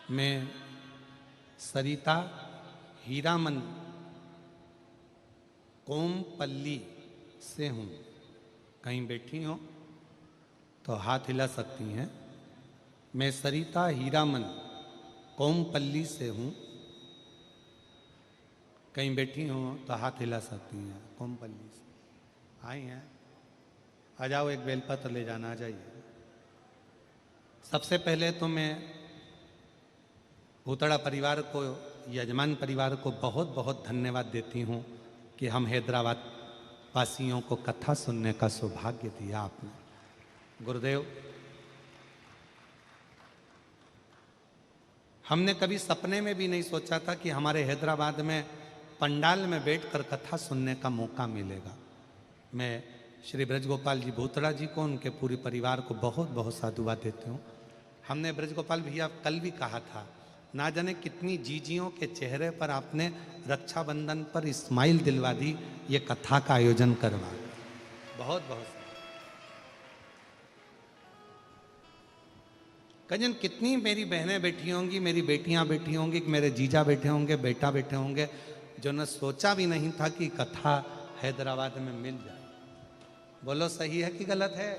A: मैं सरिता हीरामन कोमपल्ली से हूँ। कहीं बैठी हो तो हाथ हिला सकती हैं। मैं सरिता हीरामन कोमपल्ली से हूँ। कहीं बैठी हो तो हाथ हिला सकती हैं। कोमपल्ली से आई हैं, आ जाओ, एक बेलपत्र ले जाना, आ जाइए। सबसे पहले तो मैं भूतड़ा परिवार को, यजमान परिवार को बहुत बहुत धन्यवाद देती हूँ कि हम हैदराबाद वासियों को कथा सुनने का सौभाग्य दिया आपने। गुरुदेव, हमने कभी सपने में भी नहीं सोचा था कि हमारे हैदराबाद में पंडाल में बैठकर कथा सुनने का मौका मिलेगा। मैं श्री ब्रजगोपाल जी भूतड़ा जी को, उनके पूरे परिवार को बहुत बहुत साधुवाद देती हूँ। हमने ब्रजगोपाल भैया कल भी कहा था ना जाने कितनी जीजियों के चेहरे पर आपने रक्षाबंधन पर स्माइल दिलवा दी ये कथा का आयोजन करवा। बहुत बहुत कजन, कितनी मेरी बहनें बैठी होंगी, मेरी बेटियां बैठी होंगी, मेरे जीजा बैठे होंगे, बेटा बैठे होंगे, जो ने सोचा भी नहीं था कि कथा हैदराबाद में मिल जाए। बोलो सही है कि गलत है?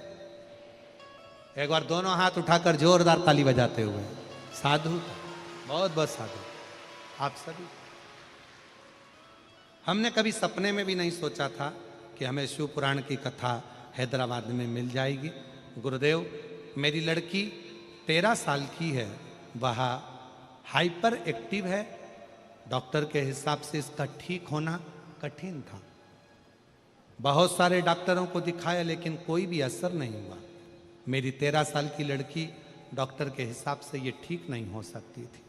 A: एक बार दोनों हाथ उठाकर जोरदार ताली बजाते हुए साधु, बहुत बहुत साधु आप सभी। हमने कभी सपने में भी नहीं सोचा था कि हमें शिव पुराण की कथा हैदराबाद में मिल जाएगी। गुरुदेव, मेरी लड़की 13 साल की है, वह हाइपर एक्टिव है। डॉक्टर के हिसाब से इसका ठीक होना कठिन था। बहुत सारे डॉक्टरों को दिखाया लेकिन कोई भी असर नहीं हुआ। मेरी 13 साल की लड़की डॉक्टर के हिसाब से ये ठीक नहीं हो सकती थी।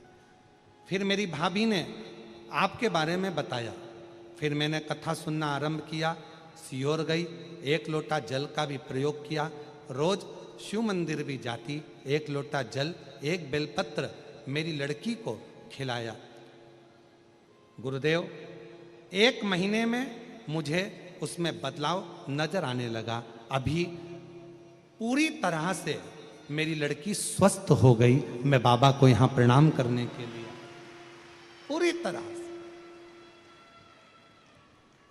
A: फिर मेरी भाभी ने आपके बारे में बताया, फिर मैंने कथा सुनना आरंभ किया, सियोर गई, 1 लोटा जल का भी प्रयोग किया, रोज शिव मंदिर भी जाती, 1 लोटा जल 1 बेलपत्र मेरी लड़की को खिलाया। गुरुदेव, 1 महीने में मुझे उसमें बदलाव नजर आने लगा। अभी पूरी तरह से मेरी लड़की स्वस्थ हो गई। मैं बाबा को यहां प्रणाम करने के लिए पूरी तरह से।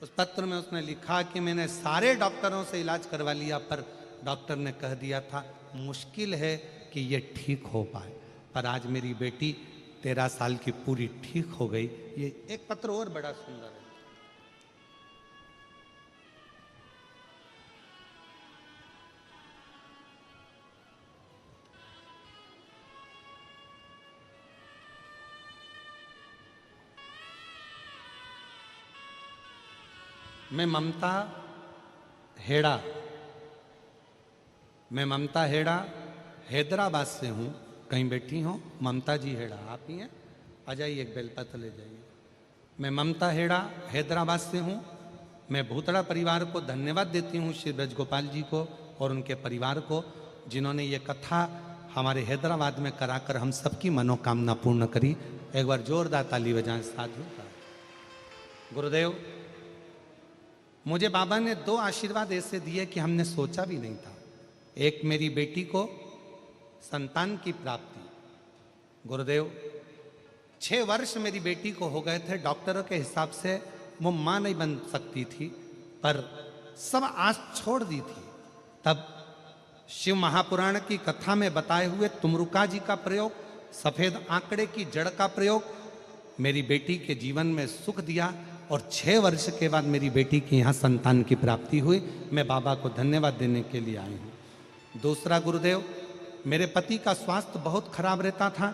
A: उस पत्र में उसने लिखा कि मैंने सारे डॉक्टरों से इलाज करवा लिया पर डॉक्टर ने कह दिया था मुश्किल है कि ये ठीक हो पाए। पर आज मेरी बेटी 13 साल की पूरी ठीक हो गई। ये एक पत्र और बड़ा सुंदर है। मैं ममता हेड़ा हैदराबाद से हूँ। कहीं बैठी हो ममता जी हेड़ा, आप ही हैं? आ जाइए, एक बेलपत्र ले जाइए। मैं ममता हेड़ा हैदराबाद से हूँ। मैं भूतड़ा परिवार को धन्यवाद देती हूँ, श्री ब्रजगोपाल जी को और उनके परिवार को, जिन्होंने ये कथा हमारे हैदराबाद में कराकर हम सबकी मनोकामना पूर्ण करी। एक बार जोरदार ताली बजाएं साधु का। गुरुदेव, मुझे बाबा ने 2 आशीर्वाद ऐसे दिए कि हमने सोचा भी नहीं था। एक, मेरी बेटी को संतान की प्राप्ति। गुरुदेव, 6 वर्ष मेरी बेटी को हो गए थे। डॉक्टरों के हिसाब से वो मां नहीं बन सकती थी, पर सब आस छोड़ दी थी। तब शिव महापुराण की कथा में बताए हुए तुमरुका जी का प्रयोग, सफेद आंकड़े की जड़ का प्रयोग मेरी बेटी के जीवन में सुख दिया और 6 वर्ष के बाद मेरी बेटी की यहाँ संतान की प्राप्ति हुई। मैं बाबा को धन्यवाद देने के लिए आई हूँ। दूसरा, गुरुदेव, मेरे पति का स्वास्थ्य बहुत खराब रहता था।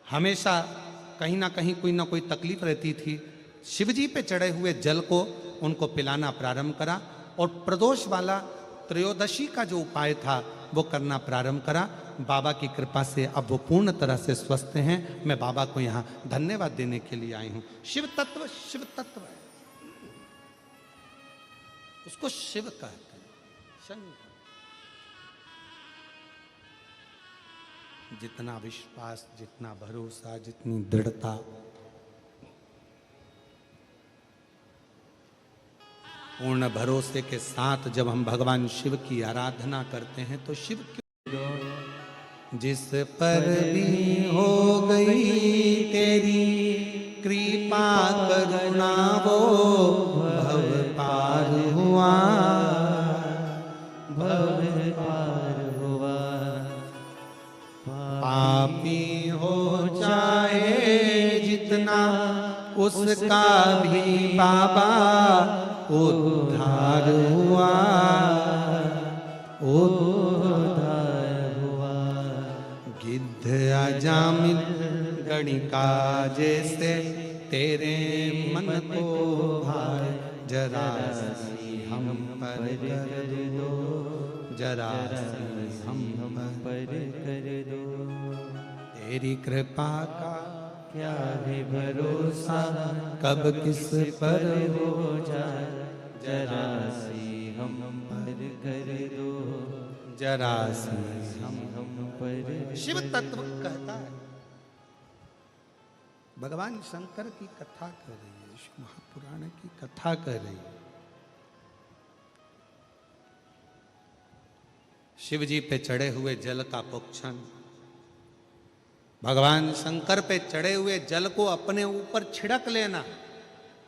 A: हमेशा कहीं ना कहीं कोई ना कोई तकलीफ रहती थी। शिवजी पे चढ़े हुए जल को उनको पिलाना प्रारंभ करा और प्रदोष वाला त्रयोदशी का जो उपाय था वो करना प्रारंभ करा। बाबा की कृपा से अब वो पूर्ण तरह से स्वस्थ हैं। मैं बाबा को यहाँ धन्यवाद देने के लिए आई हूँ। शिव तत्व है, उसको शिव कहते हैं, शंकर। जितना विश्वास, जितना भरोसा, जितनी दृढ़ता, पूर्ण भरोसे के साथ जब हम भगवान शिव की आराधना करते हैं तो शिव क्यों, जिस पर भी हो गई तेरी कृपा करुणा वो भव पार हुआ,
B: भव पार हुआ।
A: पापी हो चाहे जितना उसका भी बाबा उद्धार हुआ,
B: उद्धार हुआ।
A: गिद्ध अजामिल गणिका जैसे तेरे मन को भाए, जरा सी हम पर कर दो, जरा सी हम पर
B: कर दो।
A: तेरी कृपा का
B: क्या है भरोसा,
A: कब किस पर
B: हो जाए, जरा सी हम पर कर दो,
A: जरा सी
B: हम पर।
A: शिव तत्व कहता है भगवान शंकर की कथा कर रही है, शिव महापुराण की कथा कर रही है। शिव जी पे चढ़े हुए जल का पुक्षण, भगवान शंकर पे चढ़े हुए जल को अपने ऊपर छिड़क लेना,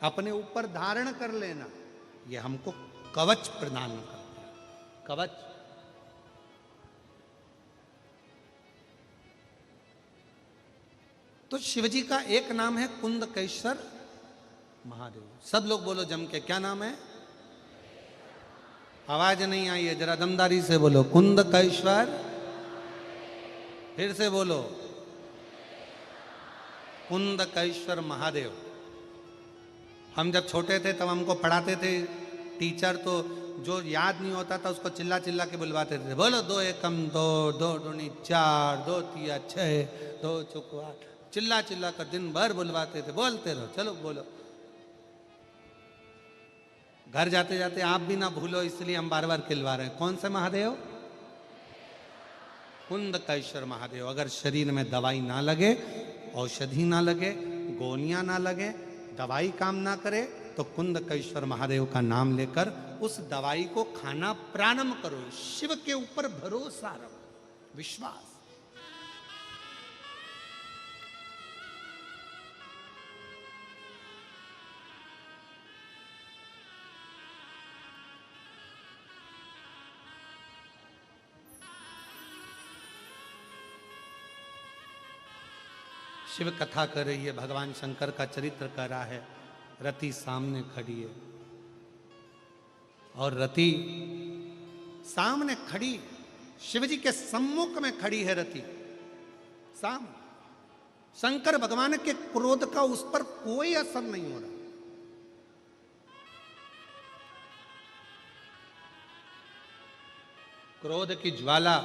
A: अपने ऊपर धारण कर लेना, ये हमको कवच प्रदान करता है। कवच तो शिवजी का एक नाम है कुंदकेश्वर महादेव। सब लोग बोलो जम के, क्या नाम है? आवाज नहीं आई है, जरा दमदारी से बोलो, कुंदकेश्वर। फिर से बोलो, कुंदकेश्वर महादेव। हम जब छोटे थे तब हमको पढ़ाते थे टीचर, तो जो याद नहीं होता था उसको चिल्ला चिल्ला के बुलवाते थे, बोलो 2 एकम 2, 2 दूनी 4, 2 तिया 6, 2 चौको 8, चिल्ला चिल्ला कर दिन भर बुलवाते थे। बोलते रहो, चलो बोलो। घर जाते जाते आप भी ना भूलो, इसलिए हम बार बार खिलवा रहे हैं। कौन से महादेव? कुंदकेश्वर महादेव। अगर शरीर में दवाई ना लगे, औषधि ना लगे, गोलियां ना लगे, दवाई काम ना करे, तो कुंदकेश्वर महादेव का नाम लेकर उस दवाई को खाना प्रारंभ करो। शिव के ऊपर भरोसा रखो, विश्वास। शिव कथा कर रही है, भगवान शंकर का चरित्र कर रहा है। रति सामने खड़ी है और रति सामने खड़ी, शिवजी के सम्मुख में खड़ी है रति सामने। शंकर भगवान के क्रोध का उस पर कोई असर नहीं हो रहा। क्रोध की ज्वाला,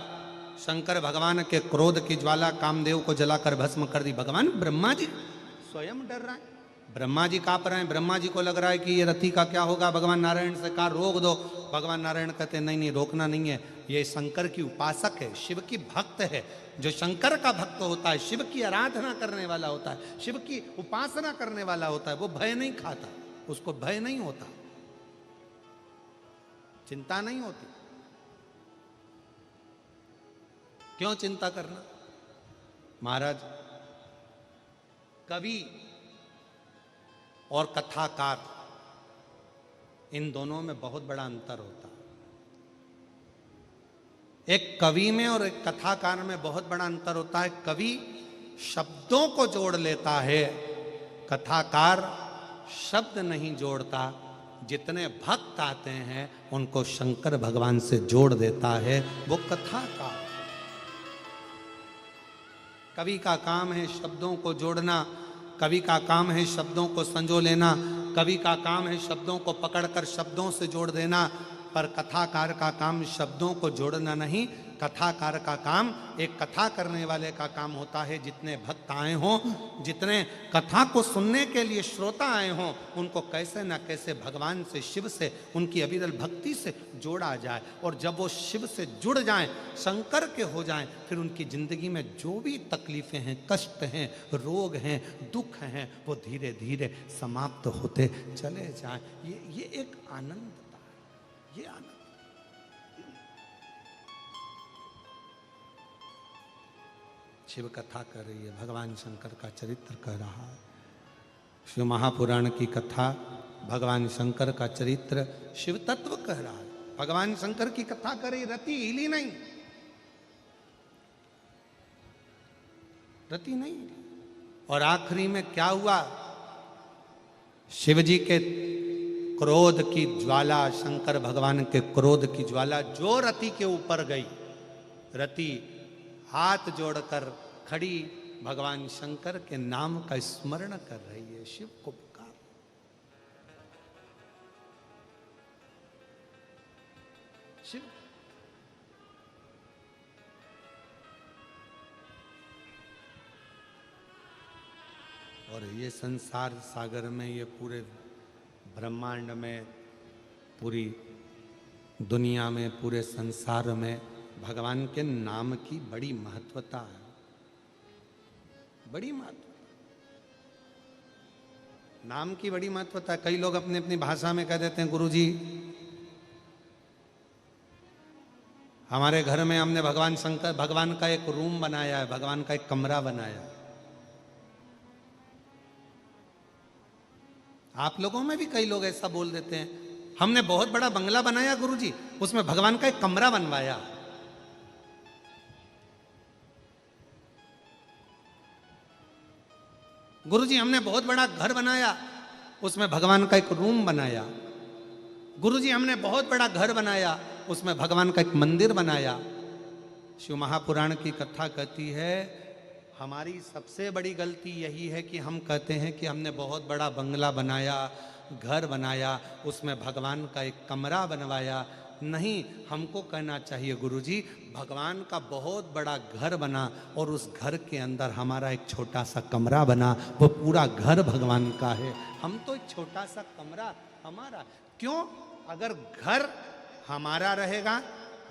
A: शंकर भगवान के क्रोध की ज्वाला कामदेव को जलाकर भस्म कर दी। भगवान ब्रह्मा जी स्वयं डर रहे हैं, ब्रह्मा जी कांप रहे हैं। ब्रह्मा जी को लग रहा है कि ये रति का क्या होगा। भगवान नारायण से कहा रोक दो, भगवान नारायण कहते नहीं नहीं रोकना नहीं है, ये शंकर की उपासक है, शिव की भक्त है। जो शंकर का भक्त होता है, शिव की आराधना करने वाला होता है, शिव की उपासना करने वाला होता है, वो भय नहीं खाता, उसको भय नहीं होता, चिंता नहीं होती। क्यों चिंता करना? महाराज, कवि और कथाकार, इन दोनों में बहुत बड़ा अंतर होता है। एक कवि में और एक कथाकार में बहुत बड़ा अंतर होता है। कवि शब्दों को जोड़ लेता है, कथाकार शब्द नहीं जोड़ता। जितने भक्त आते हैं उनको शंकर भगवान से जोड़ देता है, वो कथाकार। कवि का काम है शब्दों को जोड़ना, कवि का काम है शब्दों को संजो लेना, कवि का काम है शब्दों को पकड़कर शब्दों से जोड़ देना। पर कथाकार का काम शब्दों को जोड़ना नहीं, कथाकार का काम, एक कथा करने वाले का काम होता है, जितने भक्त आए हों, जितने कथा को सुनने के लिए श्रोता आए हों, उनको कैसे न कैसे भगवान से, शिव से, उनकी अविरल भक्ति से जोड़ा जाए। और जब वो शिव से जुड़ जाएं, शंकर के हो जाएं, फिर उनकी जिंदगी में जो भी तकलीफें हैं, कष्ट हैं, रोग हैं, दुख हैं, वो धीरे धीरे समाप्त होते चले जाएं। ये एक आनंद, ये आनंद। शिव कथा कर रही है, भगवान शंकर का चरित्र कह रहा है। शिव महापुराण की कथा, भगवान शंकर का चरित्र, शिव तत्व कह रहा है। भगवान शंकर की कथा कर रही, रति हिली नहीं, रति नहीं। और आखिरी में क्या हुआ? शिव जी के क्रोध की ज्वाला, शंकर भगवान के क्रोध की ज्वाला जो रति के ऊपर गई, रति हाथ जोड़कर खड़ी भगवान शंकर के नाम का स्मरण कर रही है, शिव को पुकार। शिव और ये संसार सागर में, ये पूरे ब्रह्मांड में, पूरी दुनिया में, पूरे संसार में भगवान के नाम की बड़ी महत्वता है, बड़ी महत्वता। नाम की बड़ी महत्वता है। कई लोग अपनी अपनी भाषा में कह देते हैं गुरुजी हमारे घर में हमने भगवान का एक रूम बनाया है, भगवान का एक कमरा बनाया है। आप लोगों में भी कई लोग ऐसा बोल देते हैं, हमने बहुत बड़ा बंगला बनाया गुरुजी, उसमें भगवान का एक कमरा बनवाया। गुरुजी हमने बहुत बड़ा घर बनाया, उसमें भगवान का एक रूम बनाया। गुरुजी हमने बहुत बड़ा घर बनाया, उसमें भगवान का एक मंदिर बनाया। शिव महापुराण की कथा कहती है हमारी सबसे बड़ी गलती यही है कि हम कहते हैं कि हमने बहुत बड़ा बंगला बनाया, घर बनाया, उसमें भगवान का एक कमरा बनवाया। नहीं, हमको कहना चाहिए गुरुजी भगवान का बहुत बड़ा घर बना और उस घर के अंदर हमारा एक छोटा सा कमरा बना, वो पूरा घर भगवान का है, हम तो एक छोटा सा कमरा हमारा। क्यों? अगर घर हमारा रहेगा,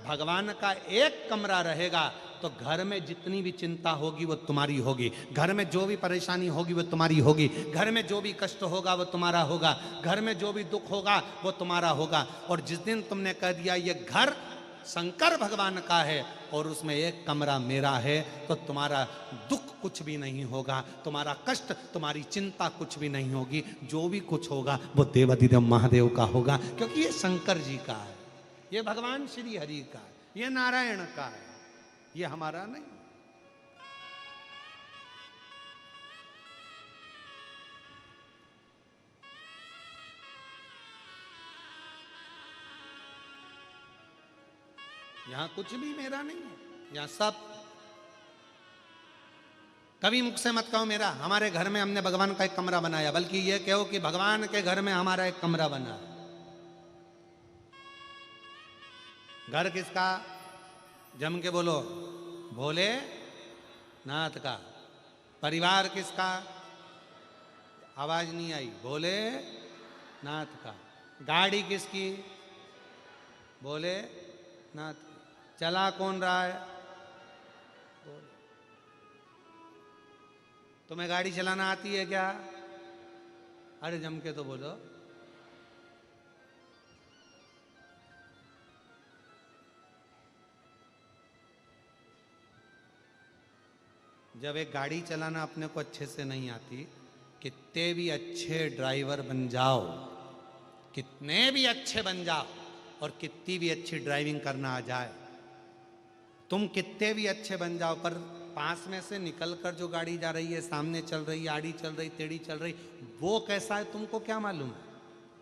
A: भगवान का एक कमरा रहेगा, तो घर में जितनी भी चिंता होगी वो तुम्हारी होगी, घर में जो भी परेशानी होगी वो तुम्हारी होगी, घर में जो भी कष्ट होगा वो तुम्हारा होगा, घर में जो भी दुख होगा वो तुम्हारा होगा। और जिस दिन तुमने कह दिया ये घर शंकर भगवान का है और उसमें एक कमरा मेरा है, तो तुम्हारा दुख कुछ भी नहीं होगा, तुम्हारा कष्ट, तुम्हारी चिंता कुछ भी नहीं होगी। जो भी कुछ होगा वो देवाधिदेव महादेव का होगा, क्योंकि ये शंकर जी का है, ये भगवान श्री हरि का है, ये नारायण का है, ये हमारा नहीं। यहां कुछ भी मेरा नहीं है, यहां सब। कभी मुख से मत कहो मेरा, हमारे घर में हमने भगवान का एक कमरा बनाया, बल्कि ये कहो कि भगवान के घर में हमारा एक कमरा बना। घर किसका? जम के बोलो, भोले नाथ का। परिवार किसका? आवाज नहीं आई, भोले नाथ का। गाड़ी किसकी? भोले नाथ की। चला कौन रहा है? भोले। तुम्हें गाड़ी चलाना आती है क्या? अरे जम के तो बोलो। जब एक गाड़ी चलाना अपने को अच्छे से नहीं आती, कितने भी अच्छे ड्राइवर बन जाओ, कितने भी अच्छे बन जाओ और कितनी भी अच्छी ड्राइविंग करना आ जाए, तुम कितने भी अच्छे बन जाओ, पर पास में से निकल कर जो गाड़ी जा रही है, सामने चल रही, आड़ी चल रही, टेढ़ी चल रही, वो कैसा है तुमको क्या मालूम है?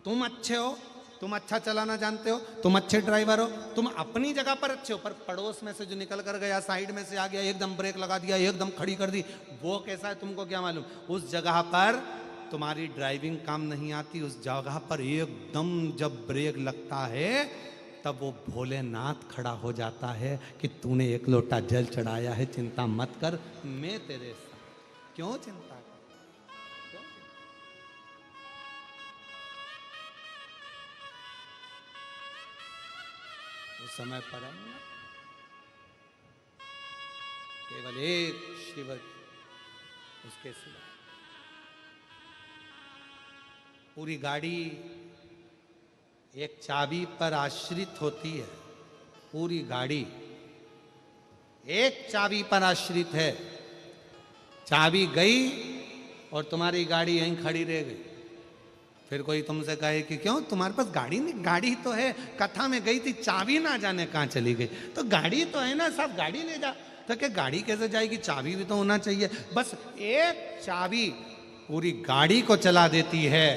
A: तुम अच्छे हो, तुम अच्छा चलाना जानते हो, तुम अच्छे ड्राइवर हो, तुम अपनी जगह पर अच्छे हो, पर पड़ोस में से जो निकल कर गया, साइड में से आ गया, एकदम ब्रेक लगा दिया, एकदम खड़ी कर दी, वो कैसा है तुमको क्या मालूम? उस जगह पर तुम्हारी ड्राइविंग काम नहीं आती, उस जगह पर एकदम जब ब्रेक लगता है तब वो भोलेनाथ खड़ा हो जाता है कि तूने एक लोटा जल चढ़ाया है, चिंता मत कर, मैं तेरे साथ। क्यों चिंता कर? क्यों? उस समय पर हम केवल एक शिव, उसके सिवा पूरी गाड़ी एक चाबी पर आश्रित होती है। पूरी गाड़ी एक चाबी पर आश्रित है। चाबी गई और तुम्हारी गाड़ी यहीं खड़ी रह गई। फिर कोई तुमसे कहे कि क्यों तुम्हारे पास गाड़ी नहीं? गाड़ी तो है, कथा में गई थी, चाबी ना जाने कहाँ चली गई। तो गाड़ी तो है ना, सब गाड़ी ले जा। तो क्या गाड़ी कैसे जाएगी? चाबी भी तो होना चाहिए। बस एक चाबी पूरी गाड़ी को चला देती है।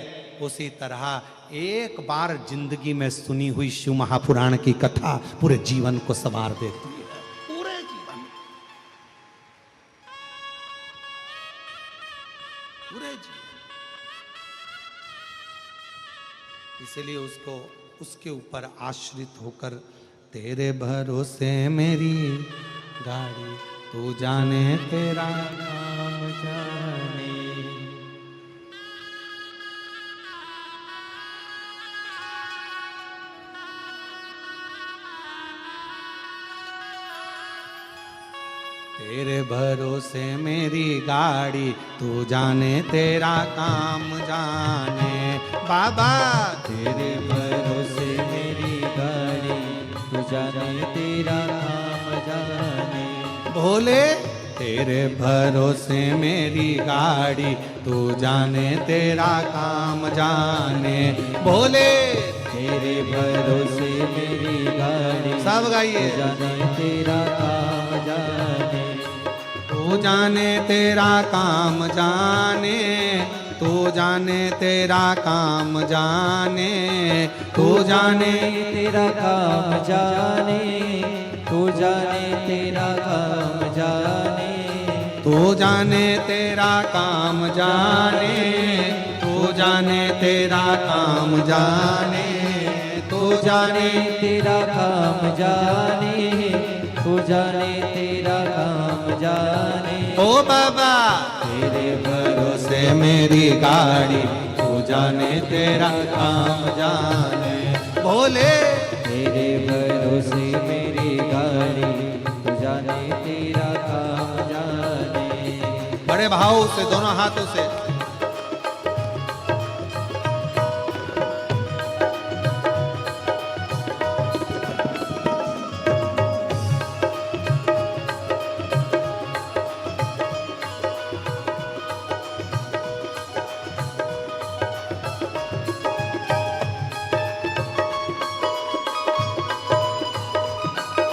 A: उसी तरह एक बार जिंदगी में सुनी हुई शिव महापुराण की कथा पूरे जीवन को संवार देती है, पूरे जीवन, पूरे जीवन। इसलिए उसको उसके ऊपर आश्रित होकर, तेरे भरोसे मेरी गाड़ी, तू जाने तेरा नाम जाने। तेरे भरोसे मेरी गाड़ी, तू जाने तेरा काम जाने। बाबा
B: तेरे भरोसे मेरी गाड़ी, तू जाने तेरा काम जाने।
A: भोले तेरे भरोसे मेरी गाड़ी, तू जाने तेरा काम जाने। भोले
B: तेरे भरोसे मेरी गाड़ी,
A: सब गाइए।
B: तू जाने तेरा काम जाने।
A: तू जाने तेरा काम जाने, तू जाने तेरा काम जाने, तू जाने
B: तेरा काम जाने, तू जाने तेरा काम जाने।
A: तू जाने तेरा काम जाने, तू जाने तेरा काम जाने, तू जाने
B: तेरा काम जाने, तू जाने तेरा काम जाने।
A: ओ बाबा तेरे भरोसे मेरी गाड़ी, तू जाने तेरा काम जाने। भोले
B: तेरे भरोसे मेरी गाड़ी, तू जाने तेरा काम जाने।
A: बड़े भाव से दोनों हाथों से